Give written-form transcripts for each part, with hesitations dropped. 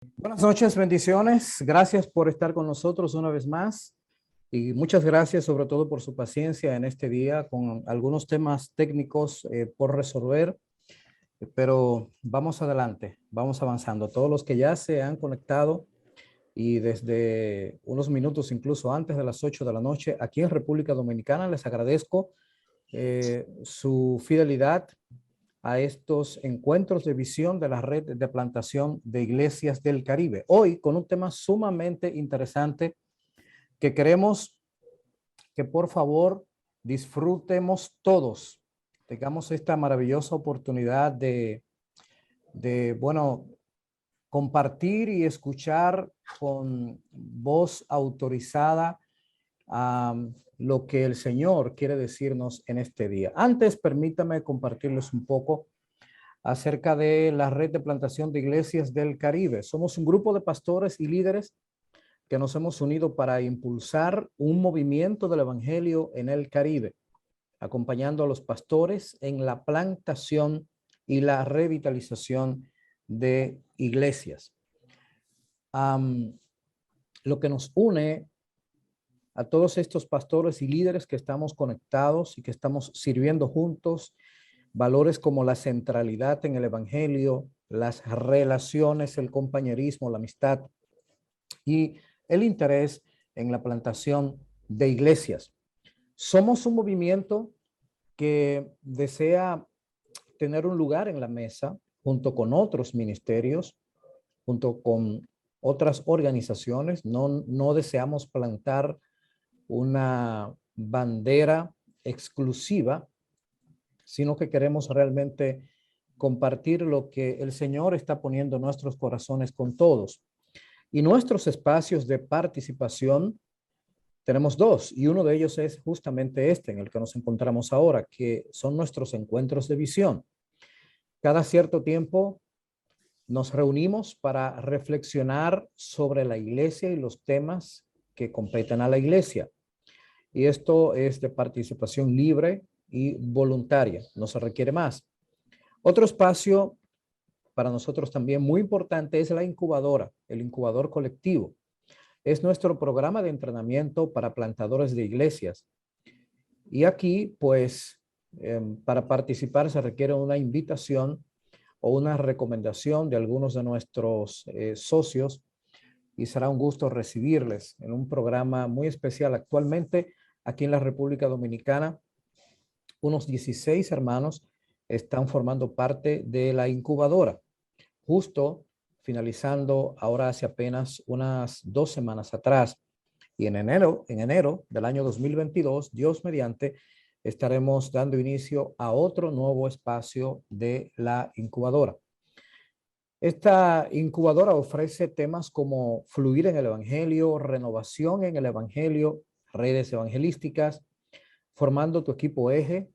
Buenas noches, bendiciones. Gracias por estar con nosotros una vez más y muchas gracias sobre todo por su paciencia en este día con algunos temas técnicos por resolver, pero vamos adelante, vamos avanzando. Todos los que ya se han conectado y desde unos minutos, incluso antes de las 8 de la noche, aquí en República Dominicana, les agradezco su fidelidad a estos encuentros de visión de la red de plantación de iglesias del Caribe. Hoy con un tema sumamente interesante que queremos que por favor disfrutemos todos, tengamos esta maravillosa oportunidad bueno, compartir y escuchar con voz autorizada lo que el Señor quiere decirnos en este día. Antes, permítame compartirles un poco acerca de la red de plantación de iglesias del Caribe. Somos un grupo de pastores y líderes que nos hemos unido para impulsar un movimiento del evangelio en el Caribe, acompañando a los pastores en la plantación y la revitalización de iglesias. Lo que nos une a todos estos pastores y líderes que estamos conectados y que estamos sirviendo juntos, valores como la centralidad en el evangelio, las relaciones, el compañerismo, la amistad y el interés en la plantación de iglesias. Somos un movimiento que desea tener un lugar en la mesa junto con otros ministerios, junto con otras organizaciones. No deseamos plantar una bandera exclusiva, sino que queremos realmente compartir lo que el Señor está poniendo en nuestros corazones con todos. Y nuestros espacios de participación tenemos dos, y uno de ellos es justamente este en el que nos encontramos ahora, que son nuestros encuentros de visión. Cada cierto tiempo nos reunimos para reflexionar sobre la iglesia y los temas que competen a la iglesia. Y esto es de participación libre y voluntaria, no se requiere más. Otro espacio para nosotros también muy importante es la incubadora, el incubador colectivo. Es nuestro programa de entrenamiento para plantadores de iglesias. Y aquí, pues, para participar se requiere una invitación o una recomendación de algunos de nuestros socios y será un gusto recibirles en un programa muy especial. Actualmente, aquí en la República Dominicana, unos 16 hermanos están formando parte de la incubadora. Justo finalizando ahora hace apenas unas 2 semanas atrás. Y en enero del año 2022, Dios mediante, estaremos dando inicio a otro nuevo espacio de la incubadora. Esta incubadora ofrece temas como fluir en el evangelio, renovación en el evangelio, redes evangelísticas, formando tu equipo eje,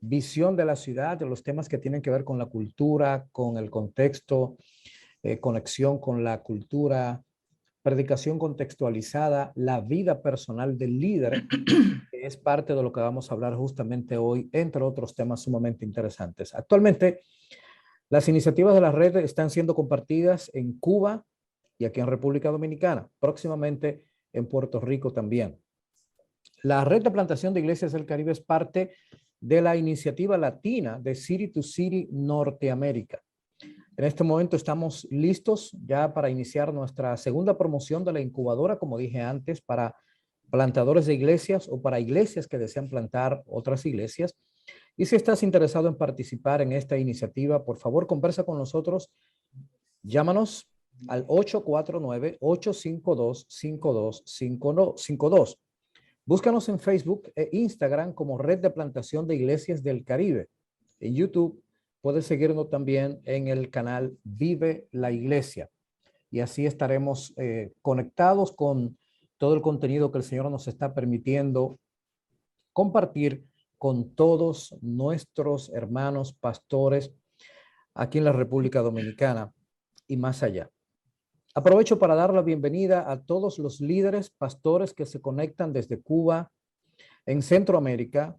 visión de la ciudad, de los temas que tienen que ver con la cultura, con el contexto, conexión con la cultura, predicación contextualizada, la vida personal del líder, que es parte de lo que vamos a hablar justamente hoy, entre otros temas sumamente interesantes. Actualmente, las iniciativas de la red están siendo compartidas en Cuba y aquí en República Dominicana, próximamente en Puerto Rico también. La red de plantación de iglesias del Caribe es parte de la iniciativa latina de City to City Norteamérica. En este momento estamos listos ya para iniciar nuestra segunda promoción de la incubadora, como dije antes, para plantadores de iglesias o para iglesias que desean plantar otras iglesias. Y si estás interesado en participar en esta iniciativa, por favor, conversa con nosotros. Llámanos al 849-852-5252. Búscanos en Facebook e Instagram como Red de Plantación de Iglesias del Caribe. En YouTube puedes seguirnos también en el canal Vive la Iglesia. Y así estaremos conectados con todo el contenido que el Señor nos está permitiendo compartir con todos nuestros hermanos pastores aquí en la República Dominicana y más allá. Aprovecho para dar la bienvenida a todos los líderes pastores que se conectan desde Cuba, en Centroamérica,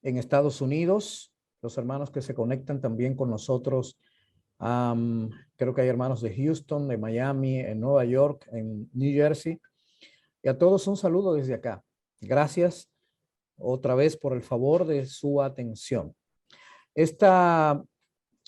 en Estados Unidos, los hermanos que se conectan también con nosotros Creo que hay hermanos de Houston, de Miami, en Nueva York, en New Jersey. Y a todos un saludo desde acá. Gracias otra vez por el favor de su atención. Esta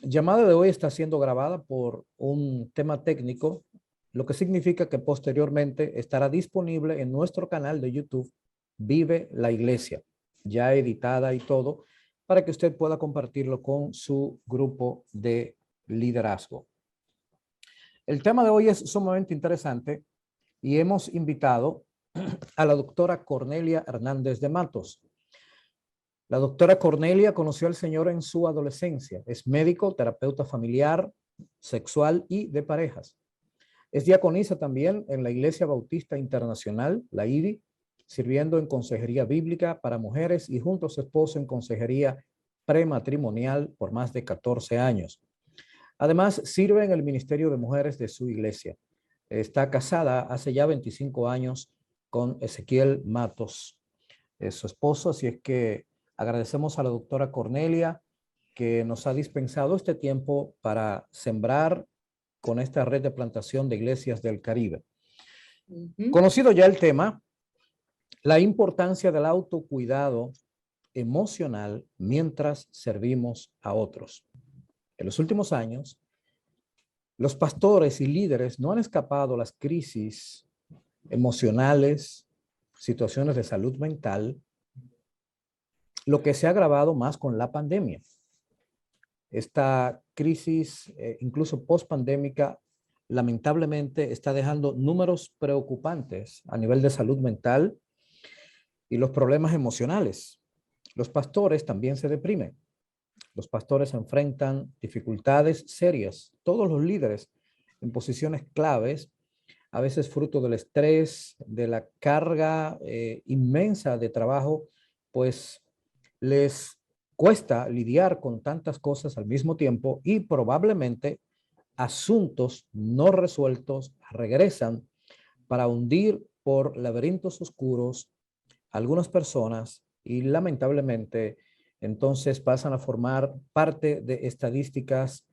llamada de hoy está siendo grabada por un tema técnico, lo que significa que posteriormente estará disponible en nuestro canal de YouTube, Vive la Iglesia, ya editada y todo, para que usted pueda compartirlo con su grupo de liderazgo. El tema de hoy es sumamente interesante y hemos invitado a la doctora Cornelia Hernández de Matos. La doctora Cornelia conoció al Señor en su adolescencia. Es médico, terapeuta familiar, sexual y de parejas. Es diaconisa también en la Iglesia Bautista Internacional, la IBI, sirviendo en consejería bíblica para mujeres y junto a su esposo en consejería prematrimonial por más de 14 años. Además, sirve en el Ministerio de Mujeres de su iglesia. Está casada hace ya 25 años con Ezequiel Matos, es su esposo, así es que agradecemos a la doctora Cornelia que nos ha dispensado este tiempo para sembrar con esta red de plantación de iglesias del Caribe. Conocido ya el tema, la importancia del autocuidado emocional mientras servimos a otros. En los últimos años, los pastores y líderes no han escapado las crisis emocionales, situaciones de salud mental, lo que se ha agravado más con la pandemia. Esta crisis, incluso post-pandémica, lamentablemente está dejando números preocupantes a nivel de salud mental y los problemas emocionales. Los pastores también se deprimen. Los pastores enfrentan dificultades serias. Todos los líderes en posiciones claves, a veces fruto del estrés, de la carga inmensa de trabajo, pues les cuesta lidiar con tantas cosas al mismo tiempo y probablemente asuntos no resueltos regresan para hundir por laberintos oscuros algunas personas y lamentablemente entonces pasan a formar parte de estadísticas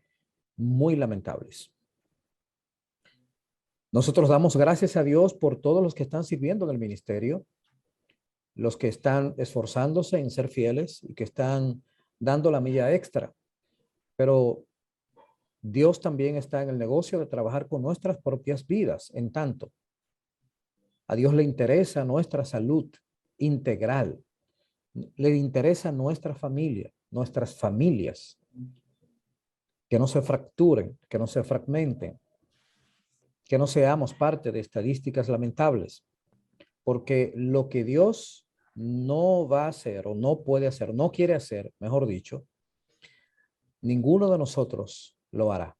muy lamentables. Nosotros damos gracias a Dios por todos los que están sirviendo en el ministerio, los que están esforzándose en ser fieles y que están dando la milla extra. Pero Dios también está en el negocio de trabajar con nuestras propias vidas. En tanto, a Dios le interesa nuestra salud integral. Le interesa nuestra familia, nuestras familias, que no se fracturen, que no se fragmenten, que no seamos parte de estadísticas lamentables, porque lo que Dios no va a hacer o no puede hacer, no quiere hacer, mejor dicho, ninguno de nosotros lo hará.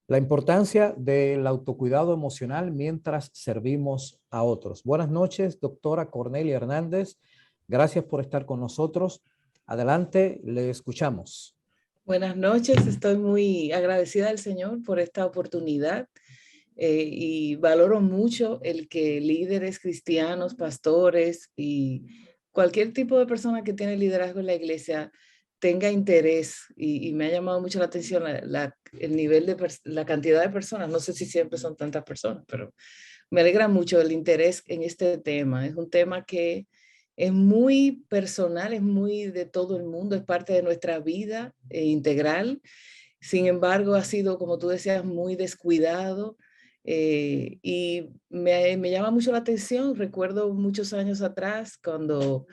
La importancia del autocuidado emocional mientras servimos a otros. Buenas noches, doctora Cornelia Hernández. Gracias por estar con nosotros. Adelante, le escuchamos. Buenas noches, estoy muy agradecida al Señor por esta oportunidad y valoro mucho el que líderes cristianos, pastores y cualquier tipo de persona que tiene liderazgo en la iglesia tenga interés y me ha llamado mucho la atención el nivel de la cantidad de personas, no sé si siempre son tantas personas, pero me alegra mucho el interés en este tema. Es un tema que es muy personal, es muy de todo el mundo, es parte de nuestra vida integral. Sin embargo, ha sido, como tú decías, muy descuidado y me llama mucho la atención. Recuerdo muchos años atrás, cuando,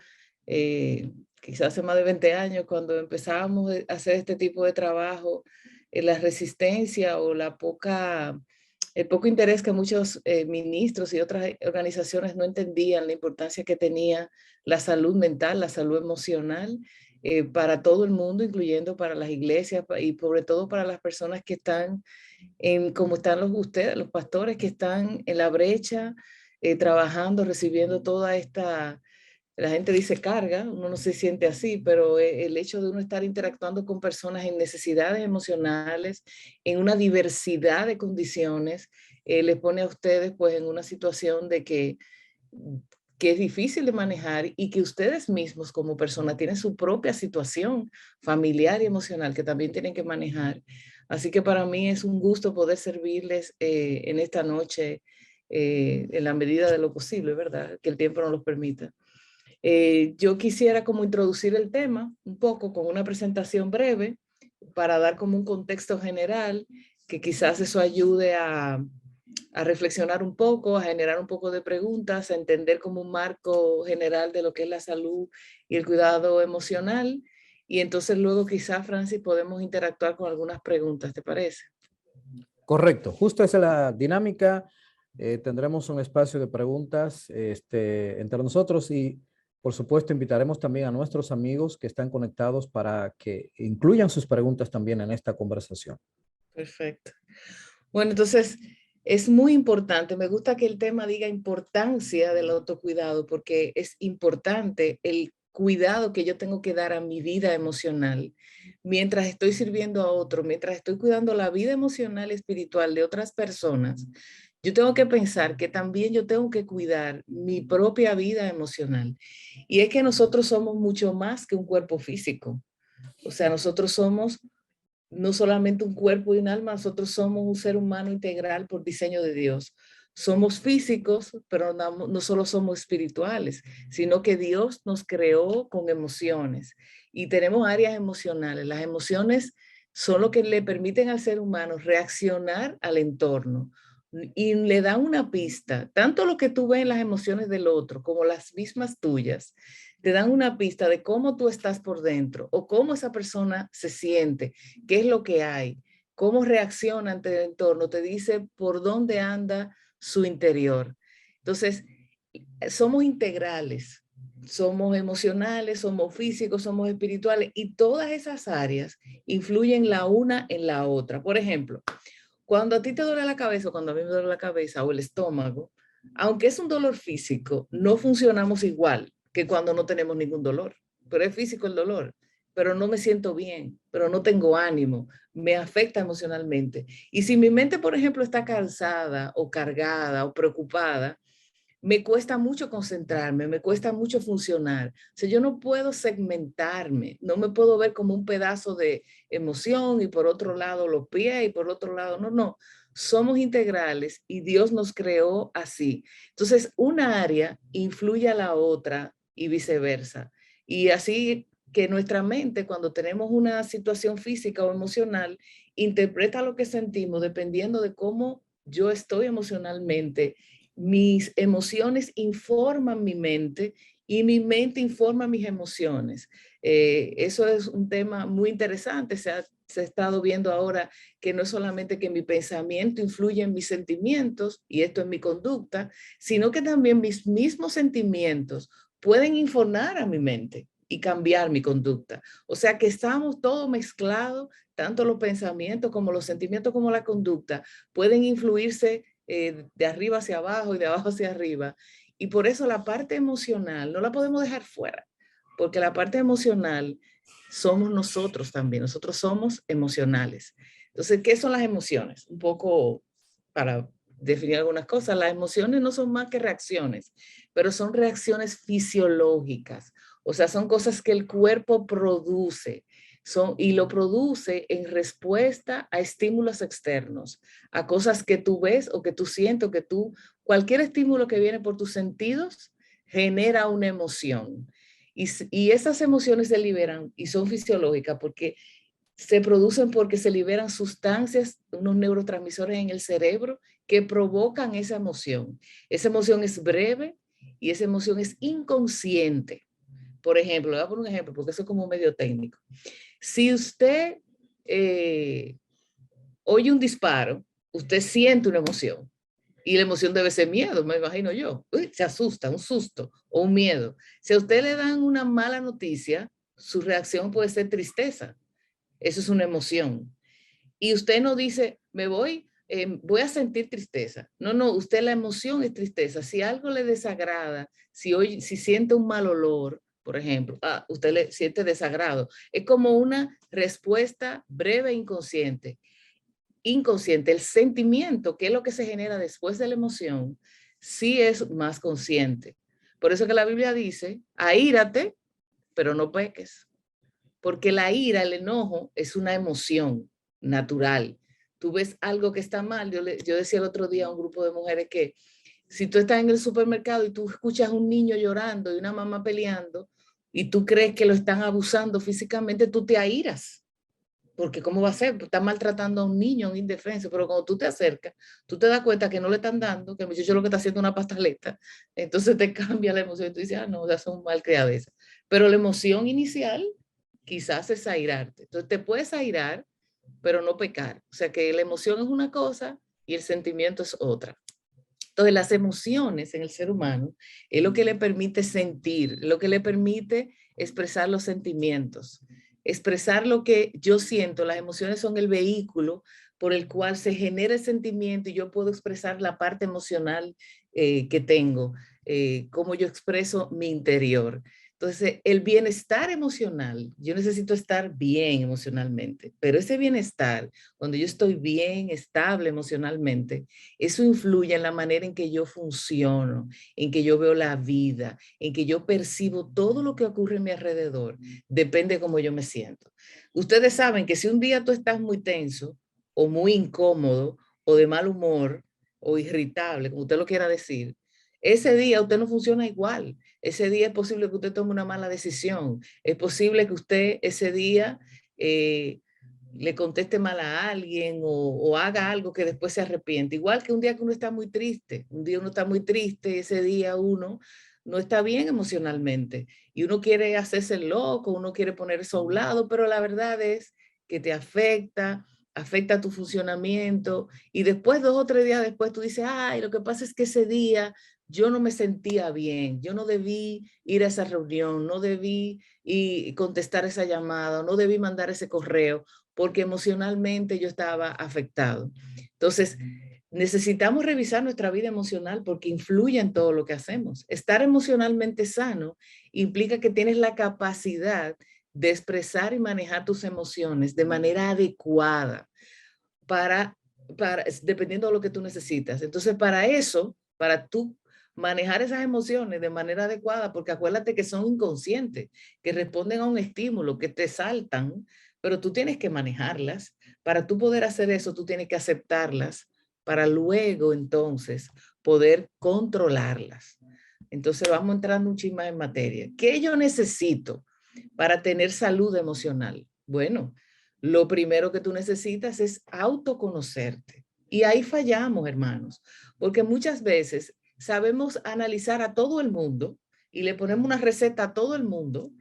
quizás hace más de 20 años, cuando empezábamos a hacer este tipo de trabajo, la resistencia o el poco interés que muchos ministros y otras organizaciones no entendían la importancia que tenía la salud mental, la salud emocional para todo el mundo, incluyendo para las iglesias y sobre todo para las personas que están como están ustedes, los pastores que están en la brecha, trabajando, recibiendo toda esta, la gente dice carga, uno no se siente así, pero el hecho de uno estar interactuando con personas en necesidades emocionales, en una diversidad de condiciones, les pone a ustedes pues en una situación de que que es difícil de manejar y que ustedes mismos como personas tienen su propia situación familiar y emocional que también tienen que manejar. Así que para mí es un gusto poder servirles en esta noche en la medida de lo posible, ¿verdad? Que el tiempo nos lo permita. Yo quisiera como introducir el tema un poco con una presentación breve para dar como un contexto general, que quizás eso ayude a reflexionar un poco, a generar un poco de preguntas, a entender como un marco general de lo que es la salud y el cuidado emocional. Y entonces luego quizás, Francis, podemos interactuar con algunas preguntas, ¿te parece? Correcto, justo esa es la dinámica. Tendremos un espacio de preguntas entre nosotros y, por supuesto, invitaremos también a nuestros amigos que están conectados para que incluyan sus preguntas también en esta conversación. Perfecto. Bueno, entonces es muy importante, me gusta que el tema diga importancia del autocuidado, porque es importante el cuidado que yo tengo que dar a mi vida emocional mientras estoy sirviendo a otro, mientras estoy cuidando la vida emocional y espiritual de otras personas. Yo tengo que pensar que también yo tengo que cuidar mi propia vida emocional. Y es que nosotros somos mucho más que un cuerpo físico. O sea, nosotros somos no solamente un cuerpo y un alma, nosotros somos un ser humano integral por diseño de Dios. Somos físicos, pero no solo somos espirituales, sino que Dios nos creó con emociones y tenemos áreas emocionales. Las emociones son lo que le permiten al ser humano reaccionar al entorno y le dan una pista, tanto lo que tú ves en las emociones del otro como las mismas tuyas, te dan una pista de cómo tú estás por dentro o cómo esa persona se siente, qué es lo que hay, cómo reacciona ante el entorno, te dice por dónde anda su interior. Entonces, somos integrales, somos emocionales, somos físicos, somos espirituales y todas esas áreas influyen la una en la otra. Por ejemplo, cuando a ti te duele la cabeza o cuando a mí me duele la cabeza o el estómago, aunque es un dolor físico, no funcionamos igual que cuando no tenemos ningún dolor, pero es físico el dolor, pero no me siento bien, pero no tengo ánimo, me afecta emocionalmente. Y si mi mente, por ejemplo, está cansada o cargada o preocupada, me cuesta mucho concentrarme, me cuesta mucho funcionar. O sea, yo no puedo segmentarme, no me puedo ver como un pedazo de emoción y por otro lado los pies y por otro lado, no. Somos integrales y Dios nos creó así. Entonces, una área influye a la otra y viceversa. Y así que nuestra mente, cuando tenemos una situación física o emocional, interpreta lo que sentimos dependiendo de cómo yo estoy emocionalmente. Mis emociones informan mi mente y mi mente informa mis emociones. Eso es un tema muy interesante. Se ha estado viendo ahora que no es solamente que mi pensamiento influye en mis sentimientos y esto en mi conducta, sino que también mis mismos sentimientos pueden informar a mi mente y cambiar mi conducta. O sea que estamos todos mezclados, tanto los pensamientos como los sentimientos como la conducta pueden influirse de arriba hacia abajo y de abajo hacia arriba. Y por eso la parte emocional no la podemos dejar fuera, porque la parte emocional somos nosotros también, nosotros somos emocionales. Entonces, ¿qué son las emociones? Un poco para definir algunas cosas, las emociones no son más que reacciones, pero son reacciones fisiológicas, o sea, son cosas que el cuerpo produce. Y lo produce en respuesta a estímulos externos, a cosas que tú ves o que tú sientes, o que cualquier estímulo que viene por tus sentidos genera una emoción. Y esas emociones se liberan y son fisiológicas porque se producen porque se liberan sustancias, unos neurotransmisores en el cerebro que provocan esa emoción. Esa emoción es breve y esa emoción es inconsciente. Por ejemplo, le voy a poner un ejemplo porque eso es como medio técnico. Si usted oye un disparo, usted siente una emoción. Y la emoción debe ser miedo, me imagino yo. Uy, se asusta, un susto o un miedo. Si a usted le dan una mala noticia, su reacción puede ser tristeza. Eso es una emoción. Y usted no dice, voy a sentir tristeza. No, usted la emoción es tristeza. Si algo le desagrada, si siente un mal olor, por ejemplo, usted le siente desagrado. Es como una respuesta breve e inconsciente. Inconsciente, el sentimiento, que es lo que se genera después de la emoción, sí es más consciente. Por eso que la Biblia dice, aírate, pero no peques. Porque la ira, el enojo, es una emoción natural. Tú ves algo que está mal. Yo decía el otro día a un grupo de mujeres que si tú estás en el supermercado y tú escuchas a un niño llorando y una mamá peleando y tú crees que lo están abusando físicamente, tú te airas. Porque ¿cómo va a ser? Pues están maltratando a un niño, a un indefenso, pero cuando tú te acercas, tú te das cuenta que no le están dando, que el muchacho lo que está haciendo es una pastaleta, entonces te cambia la emoción y tú dices, ah, no, ya son mal criadas. Pero la emoción inicial quizás es airarte. Entonces te puedes airar, pero no pecar. O sea que la emoción es una cosa y el sentimiento es otra. Entonces, las emociones en el ser humano es lo que le permite sentir, lo que le permite expresar los sentimientos, expresar lo que yo siento. Las emociones son el vehículo por el cual se genera el sentimiento y yo puedo expresar la parte emocional que tengo, cómo yo expreso mi interior. Entonces, el bienestar emocional, yo necesito estar bien emocionalmente, pero ese bienestar, cuando yo estoy bien, estable emocionalmente, eso influye en la manera en que yo funciono, en que yo veo la vida, en que yo percibo todo lo que ocurre a mi alrededor. Depende de cómo yo me siento. Ustedes saben que si un día tú estás muy tenso o muy incómodo o de mal humor o irritable, como usted lo quiera decir, ese día usted no funciona igual. Ese día es posible que usted tome una mala decisión. Es posible que usted ese día le conteste mal a alguien o haga algo que después se arrepiente. Igual que un día que uno está muy triste. Un día uno está muy triste, ese día uno no está bien emocionalmente y uno quiere hacerse el loco, uno quiere poner eso a un lado, pero la verdad es que te afecta tu funcionamiento y después 2 o 3 días después tú dices, ay, lo que pasa es que ese día yo no me sentía bien, yo no debí ir a esa reunión, no debí y contestar esa llamada, no debí mandar ese correo, porque emocionalmente yo estaba afectado. Entonces, necesitamos revisar nuestra vida emocional porque influye en todo lo que hacemos. Estar emocionalmente sano implica que tienes la capacidad de expresar y manejar tus emociones de manera adecuada dependiendo de lo que tú necesitas. Entonces, para eso, para tú manejar esas emociones de manera adecuada, porque acuérdate que son inconscientes, que responden a un estímulo, que te saltan, pero tú tienes que manejarlas. Para tú poder hacer eso, tú tienes que aceptarlas para luego entonces poder controlarlas. Entonces vamos entrando un chisme en materia. ¿Qué yo necesito para tener salud emocional? Bueno, lo primero que tú necesitas es autoconocerte. Y ahí fallamos, hermanos, porque muchas veces sabemos analizar a todo el mundo y le ponemos una receta a todo el mundo,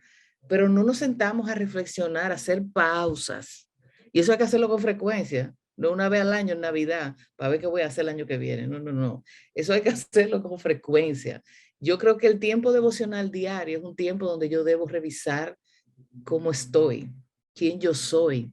pero no nos sentamos a reflexionar, a hacer pausas. Y eso hay que hacerlo con frecuencia, no una vez al año en Navidad, para ver qué voy a hacer el año que viene. No, no, no. Eso hay que hacerlo con frecuencia. Yo creo que el tiempo devocional diario es un tiempo donde yo debo revisar cómo estoy, quién yo soy,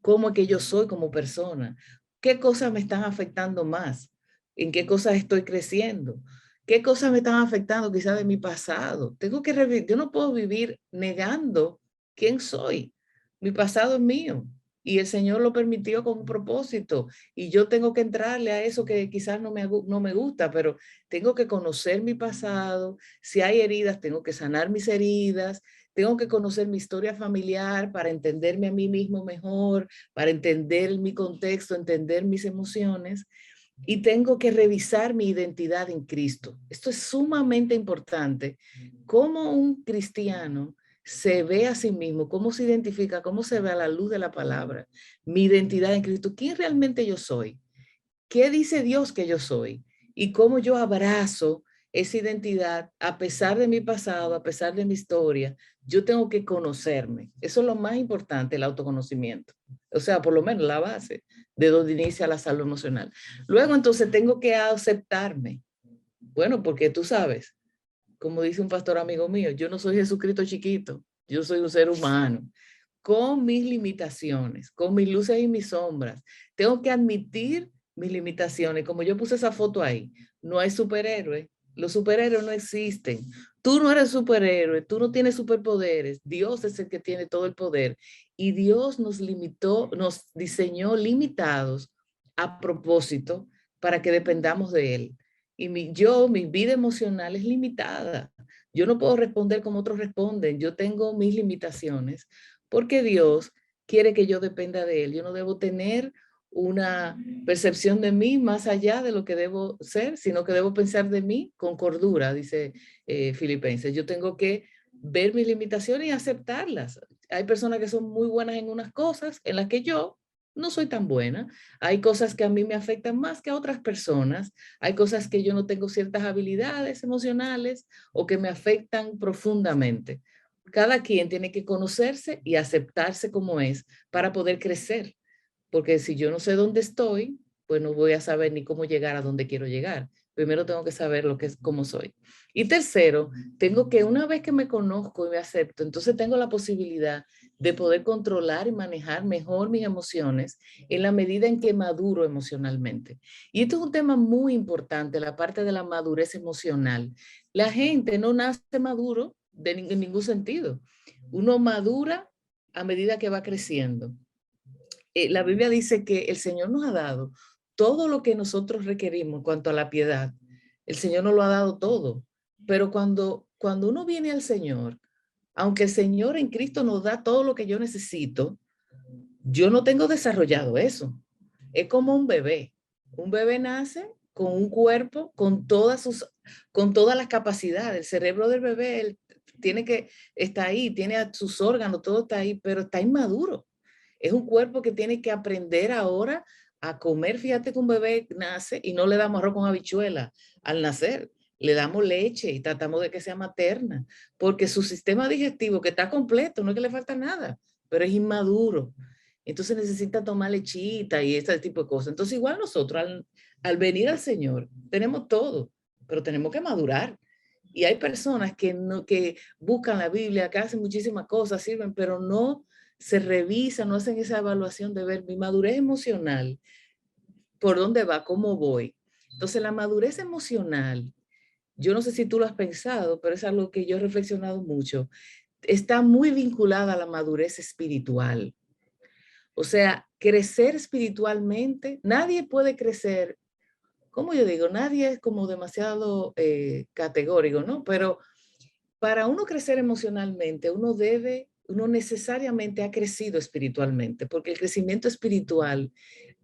cómo es que yo soy como persona, qué cosas me están afectando más, en qué cosas estoy creciendo, qué cosas me están afectando quizás de mi pasado. Yo no puedo vivir negando quién soy. Mi pasado es mío y el Señor lo permitió con un propósito y yo tengo que entrarle a eso que quizás no me gusta, pero tengo que conocer mi pasado. Si hay heridas, tengo que sanar mis heridas. Tengo que conocer mi historia familiar para entenderme a mí mismo mejor, para entender mi contexto, entender mis emociones. Y tengo que revisar mi identidad en Cristo. Esto es sumamente importante. Cómo un cristiano se ve a sí mismo, cómo se identifica, cómo se ve a la luz de la palabra. Mi identidad en Cristo. ¿Quién realmente yo soy? ¿Qué dice Dios que yo soy? Y cómo yo abrazo esa identidad a pesar de mi pasado, a pesar de mi historia. Yo tengo que conocerme. Eso es lo más importante, el autoconocimiento. O sea, por lo menos la base de donde inicia la salud emocional. Luego, entonces, tengo que aceptarme. Bueno, porque tú sabes, como dice un pastor amigo mío, yo no soy Jesucristo chiquito. Yo soy un ser humano con mis limitaciones, con mis luces y mis sombras. Tengo que admitir mis limitaciones. Como yo puse esa foto ahí, no hay superhéroe. Los superhéroes no existen. Tú no eres superhéroe, tú no tienes superpoderes. Dios es el que tiene todo el poder. Y Dios nos limitó, nos diseñó limitados a propósito para que dependamos de Él. Y mi vida emocional es limitada. Yo no puedo responder como otros responden. Yo tengo mis limitaciones porque Dios quiere que yo dependa de Él. Yo no debo tener una percepción de mí más allá de lo que debo ser, sino que debo pensar de mí con cordura, dice Filipenses. Yo tengo que ver mis limitaciones y aceptarlas. Hay personas que son muy buenas en unas cosas en las que yo no soy tan buena. Hay cosas que a mí me afectan más que a otras personas. Hay cosas que yo no tengo ciertas habilidades emocionales o que me afectan profundamente. Cada quien tiene que conocerse y aceptarse como es para poder crecer. Porque si yo no sé dónde estoy, pues no voy a saber ni cómo llegar a donde quiero llegar. Primero tengo que saber lo que es, cómo soy. Y tercero, tengo que una vez que me conozco y me acepto, entonces tengo la posibilidad de poder controlar y manejar mejor mis emociones en la medida en que maduro emocionalmente. Y esto es un tema muy importante, la parte de la madurez emocional. La gente no nace maduro en ningún sentido. Uno madura a medida que va creciendo. La Biblia dice que el Señor nos ha dado todo lo que nosotros requerimos en cuanto a la piedad. El Señor nos lo ha dado todo. Pero cuando uno viene al Señor, aunque el Señor en Cristo nos da todo lo que yo necesito, yo no tengo desarrollado eso. Es como un bebé. Un bebé nace con un cuerpo con todas las capacidades. El cerebro del bebé está ahí, tiene sus órganos, todo está ahí, pero está inmaduro. Es un cuerpo que tiene que aprender ahora a comer. Fíjate que un bebé nace y no le damos arroz con habichuela al nacer. Le damos leche y tratamos de que sea materna, porque su sistema digestivo, que está completo, no es que le falta nada, pero es inmaduro. Entonces necesita tomar lechita y ese tipo de cosas. Entonces igual nosotros al venir al Señor tenemos todo, pero tenemos que madurar. Y hay personas que buscan la Biblia, que hacen muchísimas cosas, sirven, pero no se revisan, no hacen esa evaluación de ver mi madurez emocional, por dónde va, cómo voy. Entonces la madurez emocional, yo no sé si tú lo has pensado, pero es algo que yo he reflexionado mucho, está muy vinculada a la madurez espiritual. O sea, crecer espiritualmente, nadie puede crecer, como yo digo, nadie es como demasiado categórico, ¿no? Pero para uno crecer emocionalmente, uno necesariamente ha crecido espiritualmente, porque el crecimiento espiritual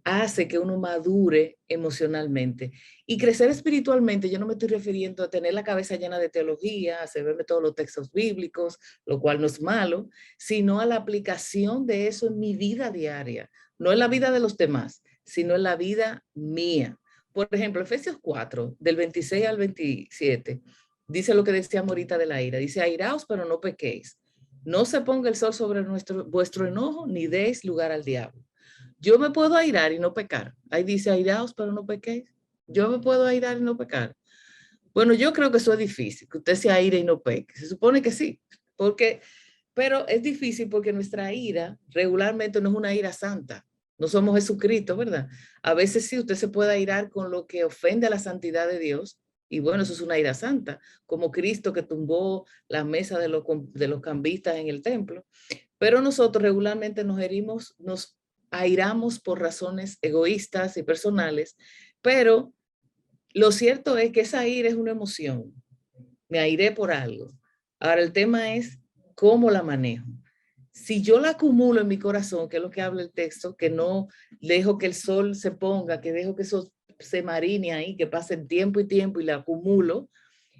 hace que uno madure emocionalmente. Y crecer espiritualmente, yo no me estoy refiriendo a tener la cabeza llena de teología, a saberme todos los textos bíblicos, lo cual no es malo, sino a la aplicación de eso en mi vida diaria, no en la vida de los demás, sino en la vida mía. Por ejemplo, Efesios 4, del 26 al 27, dice lo que decíamos ahorita de la ira. Dice, airaos, pero no pequéis. No se ponga el sol sobre vuestro enojo, ni deis lugar al diablo. Yo me puedo airar y no pecar. Ahí dice, airaos, pero no pequéis. Yo me puedo airar y no pecar. Bueno, yo creo que eso es difícil, que usted se aire y no peque. Se supone que sí, pero es difícil porque nuestra ira regularmente no es una ira santa. No somos Jesucristo, ¿verdad? A veces sí, usted se puede airar con lo que ofende a la santidad de Dios. Y bueno, eso es una ira santa, como Cristo que tumbó la mesa de los cambistas en el templo. Pero nosotros regularmente nos airamos por razones egoístas y personales, pero lo cierto es que esa ira es una emoción. Me airé por algo. Ahora el tema es cómo la manejo. Si yo la acumulo en mi corazón, que es lo que habla el texto, que no dejo que el sol se ponga, que dejo que eso se marine ahí, que pase tiempo y tiempo y la acumulo,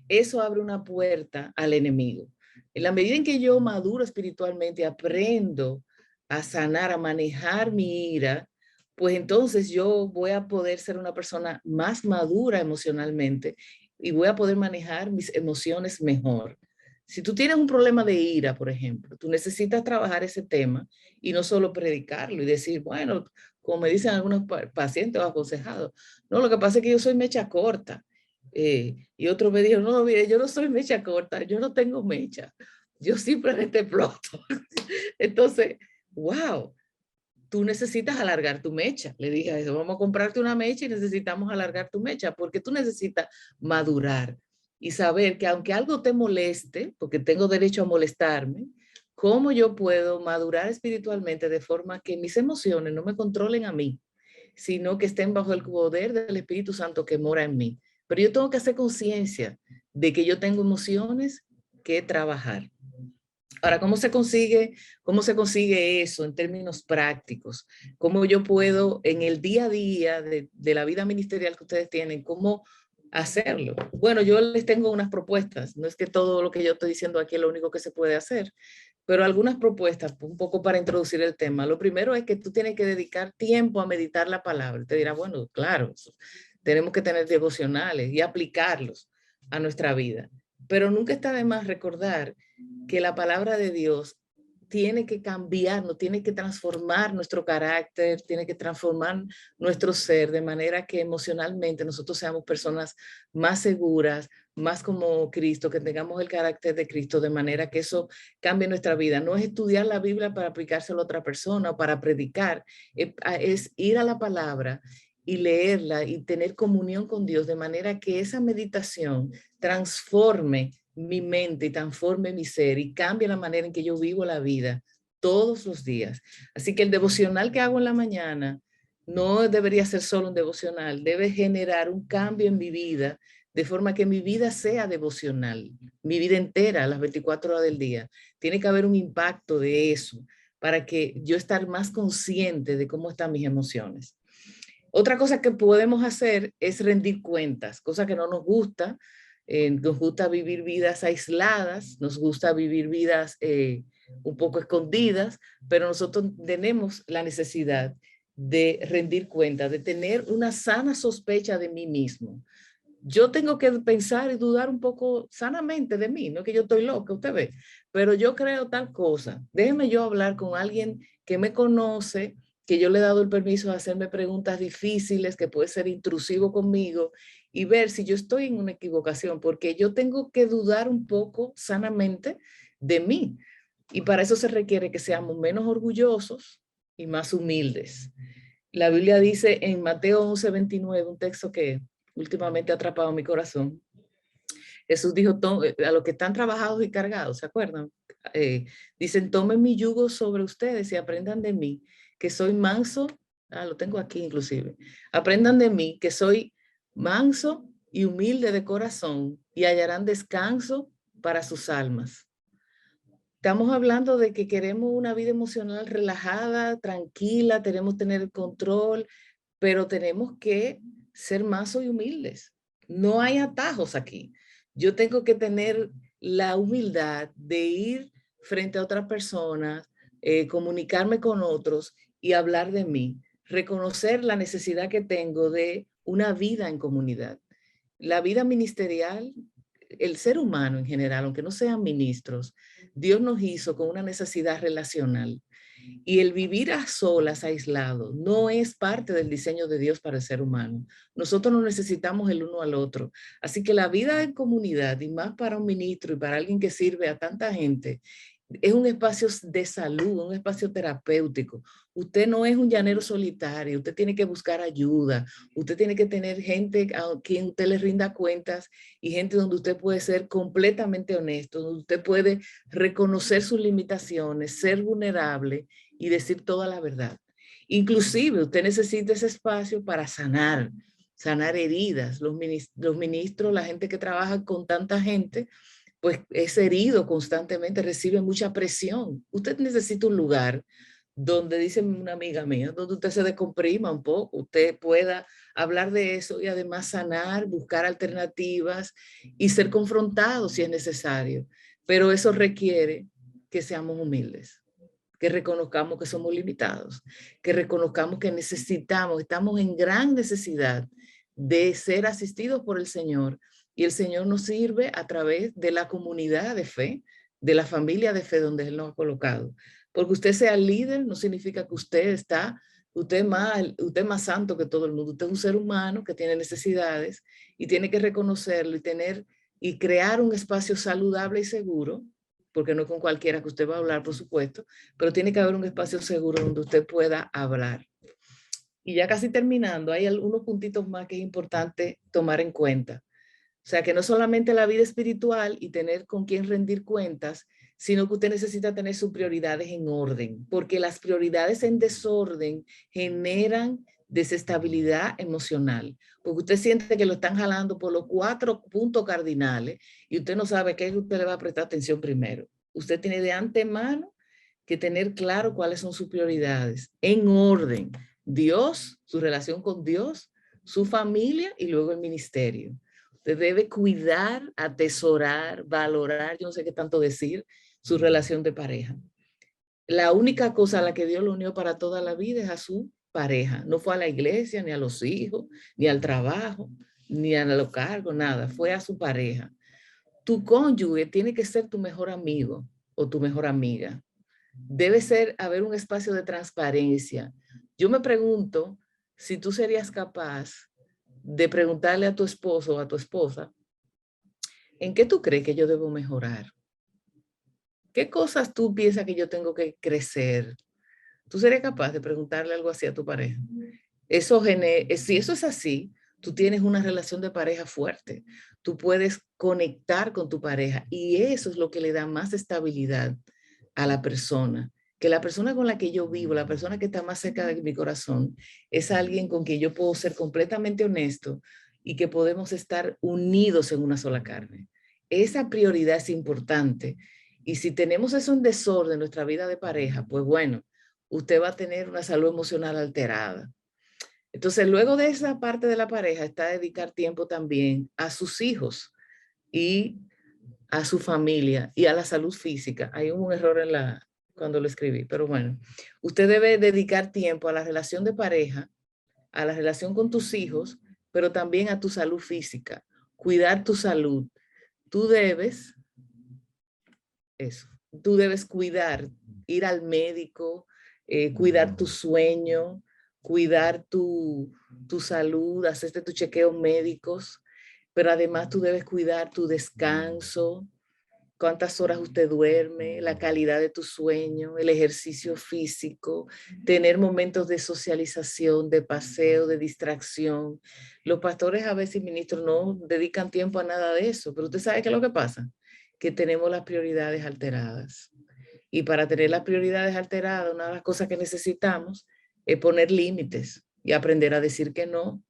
eso abre una puerta al enemigo. En la medida en que yo maduro espiritualmente, aprendo a sanar, a manejar mi ira, pues entonces yo voy a poder ser una persona más madura emocionalmente y voy a poder manejar mis emociones mejor. Si tú tienes un problema de ira, por ejemplo, tú necesitas trabajar ese tema y no solo predicarlo y decir, bueno, como me dicen algunos pacientes o aconsejados, no, lo que pasa es que yo soy mecha corta. Y otro me dijo, no, mire, yo no soy mecha corta, yo no tengo mecha, yo simplemente exploto. Entonces, wow, tú necesitas alargar tu mecha. Le dije a eso, vamos a comprarte una mecha y necesitamos alargar tu mecha porque tú necesitas madurar y saber que aunque algo te moleste, porque tengo derecho a molestarme, ¿cómo yo puedo madurar espiritualmente de forma que mis emociones no me controlen a mí, sino que estén bajo el poder del Espíritu Santo que mora en mí? Pero yo tengo que hacer conciencia de que yo tengo emociones que trabajar. Ahora, cómo se consigue eso en términos prácticos? ¿Cómo yo puedo en el día a día de la vida ministerial que ustedes tienen, cómo hacerlo? Bueno, yo les tengo unas propuestas. No es que todo lo que yo estoy diciendo aquí es lo único que se puede hacer, pero algunas propuestas, un poco para introducir el tema. Lo primero es que tú tienes que dedicar tiempo a meditar la palabra. Te dirá, bueno, claro, tenemos que tener devocionales y aplicarlos a nuestra vida. Pero nunca está de más recordar que la palabra de Dios tiene que cambiarnos, tiene que transformar nuestro carácter, tiene que transformar nuestro ser de manera que emocionalmente nosotros seamos personas más seguras, más como Cristo, que tengamos el carácter de Cristo, de manera que eso cambie nuestra vida. No es estudiar la Biblia para aplicárselo a otra persona o para predicar, es ir a la palabra y leerla y tener comunión con Dios de manera que esa meditación transforme mi mente y transforme mi ser y cambie la manera en que yo vivo la vida todos los días. Así que el devocional que hago en la mañana no debería ser solo un devocional, debe generar un cambio en mi vida de forma que mi vida sea devocional, mi vida entera, las 24 horas del día. Tiene que haber un impacto de eso para que yo estar más consciente de cómo están mis emociones. Otra cosa que podemos hacer es rendir cuentas, cosa que no nos gusta. Nos gusta vivir vidas aisladas, nos gusta vivir vidas un poco escondidas, pero nosotros tenemos la necesidad de rendir cuentas, de tener una sana sospecha de mí mismo. Yo tengo que pensar y dudar un poco sanamente de mí, no es que yo estoy loca, usted ve, pero yo creo tal cosa. Déjeme yo hablar con alguien que me conoce, que yo le he dado el permiso de hacerme preguntas difíciles, que puede ser intrusivo conmigo, y ver si yo estoy en una equivocación, porque yo tengo que dudar un poco sanamente de mí. Y para eso se requiere que seamos menos orgullosos y más humildes. La Biblia dice en Mateo 11:29, un texto que últimamente ha atrapado mi corazón. Jesús dijo a los que están trabajados y cargados, ¿se acuerdan? Dicen, tomen mi yugo sobre ustedes y aprendan de mí, que soy manso. Lo tengo aquí inclusive. Aprendan de mí, que soy manso y humilde de corazón, y hallarán descanso para sus almas. Estamos hablando de que queremos una vida emocional relajada, tranquila, queremos tener el control, pero tenemos que ser mansos y humildes. No hay atajos aquí. Yo tengo que tener la humildad de ir frente a otras personas, comunicarme con otros y hablar de mí, reconocer la necesidad que tengo de una vida en comunidad. La vida ministerial, el ser humano en general, aunque no sean ministros, Dios nos hizo con una necesidad relacional. Y el vivir a solas, aislado, no es parte del diseño de Dios para el ser humano. Nosotros nos necesitamos el uno al otro. Así que la vida en comunidad, y más para un ministro y para alguien que sirve a tanta gente, es un espacio de salud, un espacio terapéutico. Usted no es un llanero solitario, usted tiene que buscar ayuda, usted tiene que tener gente a quien usted le rinda cuentas y gente donde usted puede ser completamente honesto, donde usted puede reconocer sus limitaciones, ser vulnerable y decir toda la verdad. Inclusive usted necesita ese espacio para sanar heridas. Los ministros, la gente que trabaja con tanta gente, pues es herido constantemente, recibe mucha presión. Usted necesita un lugar donde, dice una amiga mía, donde usted se descomprima un poco, usted pueda hablar de eso y además sanar, buscar alternativas y ser confrontado si es necesario. Pero eso requiere que seamos humildes, que reconozcamos que somos limitados, que reconozcamos que necesitamos, estamos en gran necesidad de ser asistidos por el Señor. Y el Señor nos sirve a través de la comunidad de fe, de la familia de fe donde Él nos ha colocado. Porque usted sea líder no significa que usted es más santo que todo el mundo. Usted es un ser humano que tiene necesidades y tiene que reconocerlo y crear un espacio saludable y seguro, porque no es con cualquiera que usted va a hablar, por supuesto, pero tiene que haber un espacio seguro donde usted pueda hablar. Y ya casi terminando, hay algunos puntitos más que es importante tomar en cuenta. O sea, que no solamente la vida espiritual y tener con quién rendir cuentas, sino que usted necesita tener sus prioridades en orden, porque las prioridades en desorden generan desestabilidad emocional, porque usted siente que lo están jalando por los 4 puntos cardinales y usted no sabe qué usted le va a prestar atención primero. Usted tiene de antemano que tener claro cuáles son sus prioridades, en orden. Dios, su relación con Dios, su familia y luego el ministerio. Usted debe cuidar, atesorar, valorar, yo no sé qué tanto decir, su relación de pareja. La única cosa a la que Dios lo unió para toda la vida es a su pareja. No fue a la iglesia, ni a los hijos, ni al trabajo, ni a los cargos, nada. Fue a su pareja. Tu cónyuge tiene que ser tu mejor amigo o tu mejor amiga. Debe haber un espacio de transparencia. Yo me pregunto si tú serías capaz de preguntarle a tu esposo o a tu esposa, ¿en qué tú crees que yo debo mejorar? ¿Qué cosas tú piensas que yo tengo que crecer? ¿Tú serías capaz de preguntarle algo así a tu pareja? Si eso es así, tú tienes una relación de pareja fuerte. Tú puedes conectar con tu pareja y eso es lo que le da más estabilidad a la persona. Que la persona con la que yo vivo, la persona que está más cerca de mi corazón, es alguien con quien yo puedo ser completamente honesto y que podemos estar unidos en una sola carne. Esa prioridad es importante. Y si tenemos eso en desorden en nuestra vida de pareja, pues bueno, usted va a tener una salud emocional alterada. Entonces, luego de esa parte de la pareja está dedicar tiempo también a sus hijos y a su familia y a la salud física. Hay un error cuando lo escribí, pero bueno, usted debe dedicar tiempo a la relación de pareja, a la relación con tus hijos, pero también a tu salud física, cuidar tu salud. Tú debes, tú debes cuidar, ir al médico, cuidar tu sueño, cuidar tu salud, hacerte tus chequeos médicos, pero además tú debes cuidar tu descanso, cuántas horas usted duerme, la calidad de tu sueño, el ejercicio físico, tener momentos de socialización, de paseo, de distracción. Los pastores a veces, ministros, no dedican tiempo a nada de eso, pero usted sabe qué es lo que pasa, que tenemos las prioridades alteradas. Y para tener las prioridades alteradas, una de las cosas que necesitamos es poner límites y aprender a decir que no,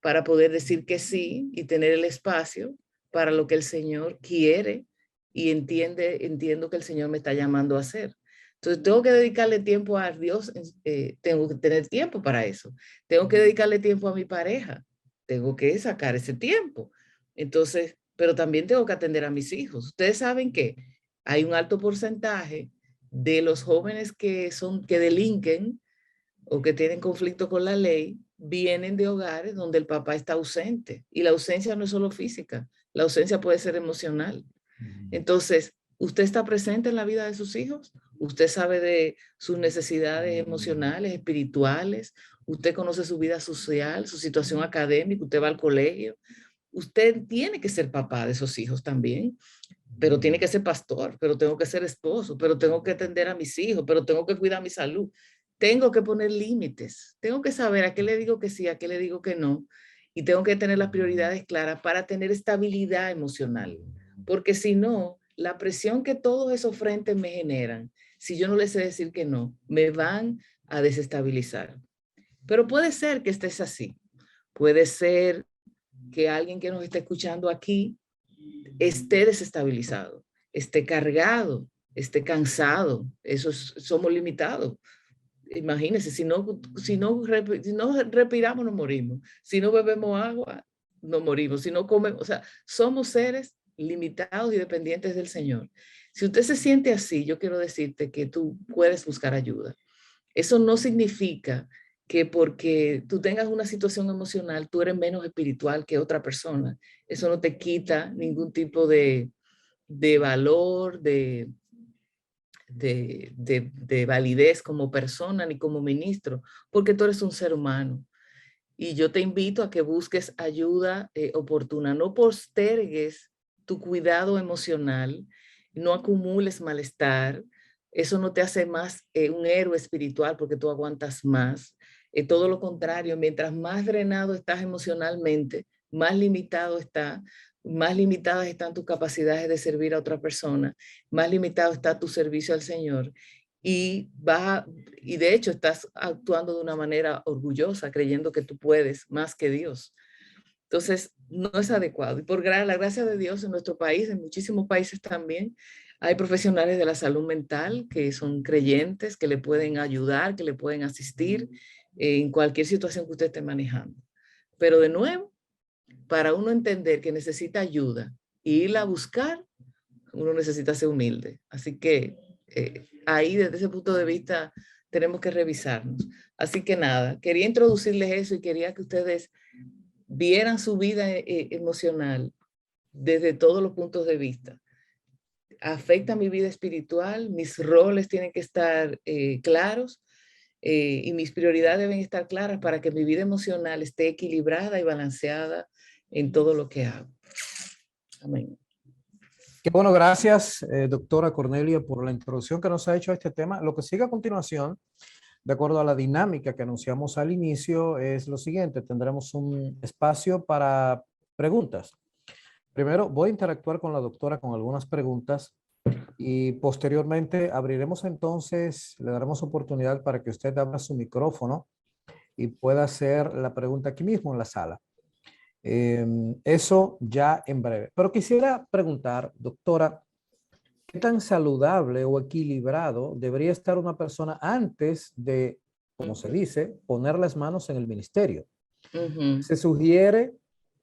para poder decir que sí y tener el espacio para lo que el Señor quiere y entiendo que el Señor me está llamando a hacer. Entonces tengo que dedicarle tiempo a Dios, tengo que tener tiempo para eso. Tengo que dedicarle tiempo a mi pareja, tengo que sacar ese tiempo. Entonces, pero también tengo que atender a mis hijos. Ustedes saben que hay un alto porcentaje de los jóvenes que delinquen o que tienen conflicto con la ley, vienen de hogares donde el papá está ausente. Y la ausencia no es solo física, la ausencia puede ser emocional. Entonces, ¿usted está presente en la vida de sus hijos? ¿Usted sabe de sus necesidades emocionales, espirituales? ¿Usted conoce su vida social, su situación académica? ¿Usted va al colegio? Usted tiene que ser papá de esos hijos también, pero tiene que ser pastor, pero tengo que ser esposo, pero tengo que atender a mis hijos, pero tengo que cuidar mi salud. Tengo que poner límites, tengo que saber a qué le digo que sí, a qué le digo que no, y tengo que tener las prioridades claras para tener estabilidad emocional, porque si no, la presión que todos esos frentes me generan, si yo no les sé decir que no, me van a desestabilizar. Pero puede ser que estés así, puede ser que alguien que nos esté escuchando aquí esté desestabilizado, esté cargado, esté cansado. Somos limitados. Imagínense, si no respiramos, nos morimos. Si no bebemos agua, nos morimos. Si no comemos, o sea, somos seres limitados y dependientes del Señor. Si usted se siente así, yo quiero decirte que tú puedes buscar ayuda. Eso no significa que porque tú tengas una situación emocional, tú eres menos espiritual que otra persona. Eso no te quita ningún tipo de valor, de validez como persona ni como ministro, porque tú eres un ser humano. Y yo te invito a que busques ayuda oportuna. No postergues tu cuidado emocional, no acumules malestar. Eso no te hace más un héroe espiritual porque tú aguantas más. Todo lo contrario, mientras más drenado estás emocionalmente, más limitado más limitadas están tus capacidades de servir a otra persona, más limitado está tu servicio al Señor. y de hecho estás actuando de una manera orgullosa, creyendo que tú puedes más que Dios. Entonces, no es adecuado. Y por la gracia de Dios en nuestro país, en muchísimos países también, hay profesionales de la salud mental que son creyentes, que le pueden ayudar, que le pueden asistir en cualquier situación que usted esté manejando. Pero de nuevo, para uno entender que necesita ayuda e irla a buscar, uno necesita ser humilde. Así que ahí desde ese punto de vista tenemos que revisarnos. Así que nada, quería introducirles eso y quería que ustedes vieran su vida emocional desde todos los puntos de vista. Afecta mi vida espiritual, mis roles tienen que estar claros y mis prioridades deben estar claras para que mi vida emocional esté equilibrada y balanceada en todo lo que hago. Amén. Qué bueno, gracias, doctora Cornelia, por la introducción que nos ha hecho a este tema. Lo que sigue a continuación, de acuerdo a la dinámica que anunciamos al inicio, es lo siguiente. Tendremos un espacio para preguntas. Primero voy a interactuar con la doctora con algunas preguntas y posteriormente abriremos entonces, le daremos oportunidad para que usted abra su micrófono y pueda hacer la pregunta aquí mismo en la sala. Eso ya en breve. Pero quisiera preguntar, doctora, ¿qué tan saludable o equilibrado debería estar una persona antes de, como se dice, poner las manos en el ministerio? Se sugiere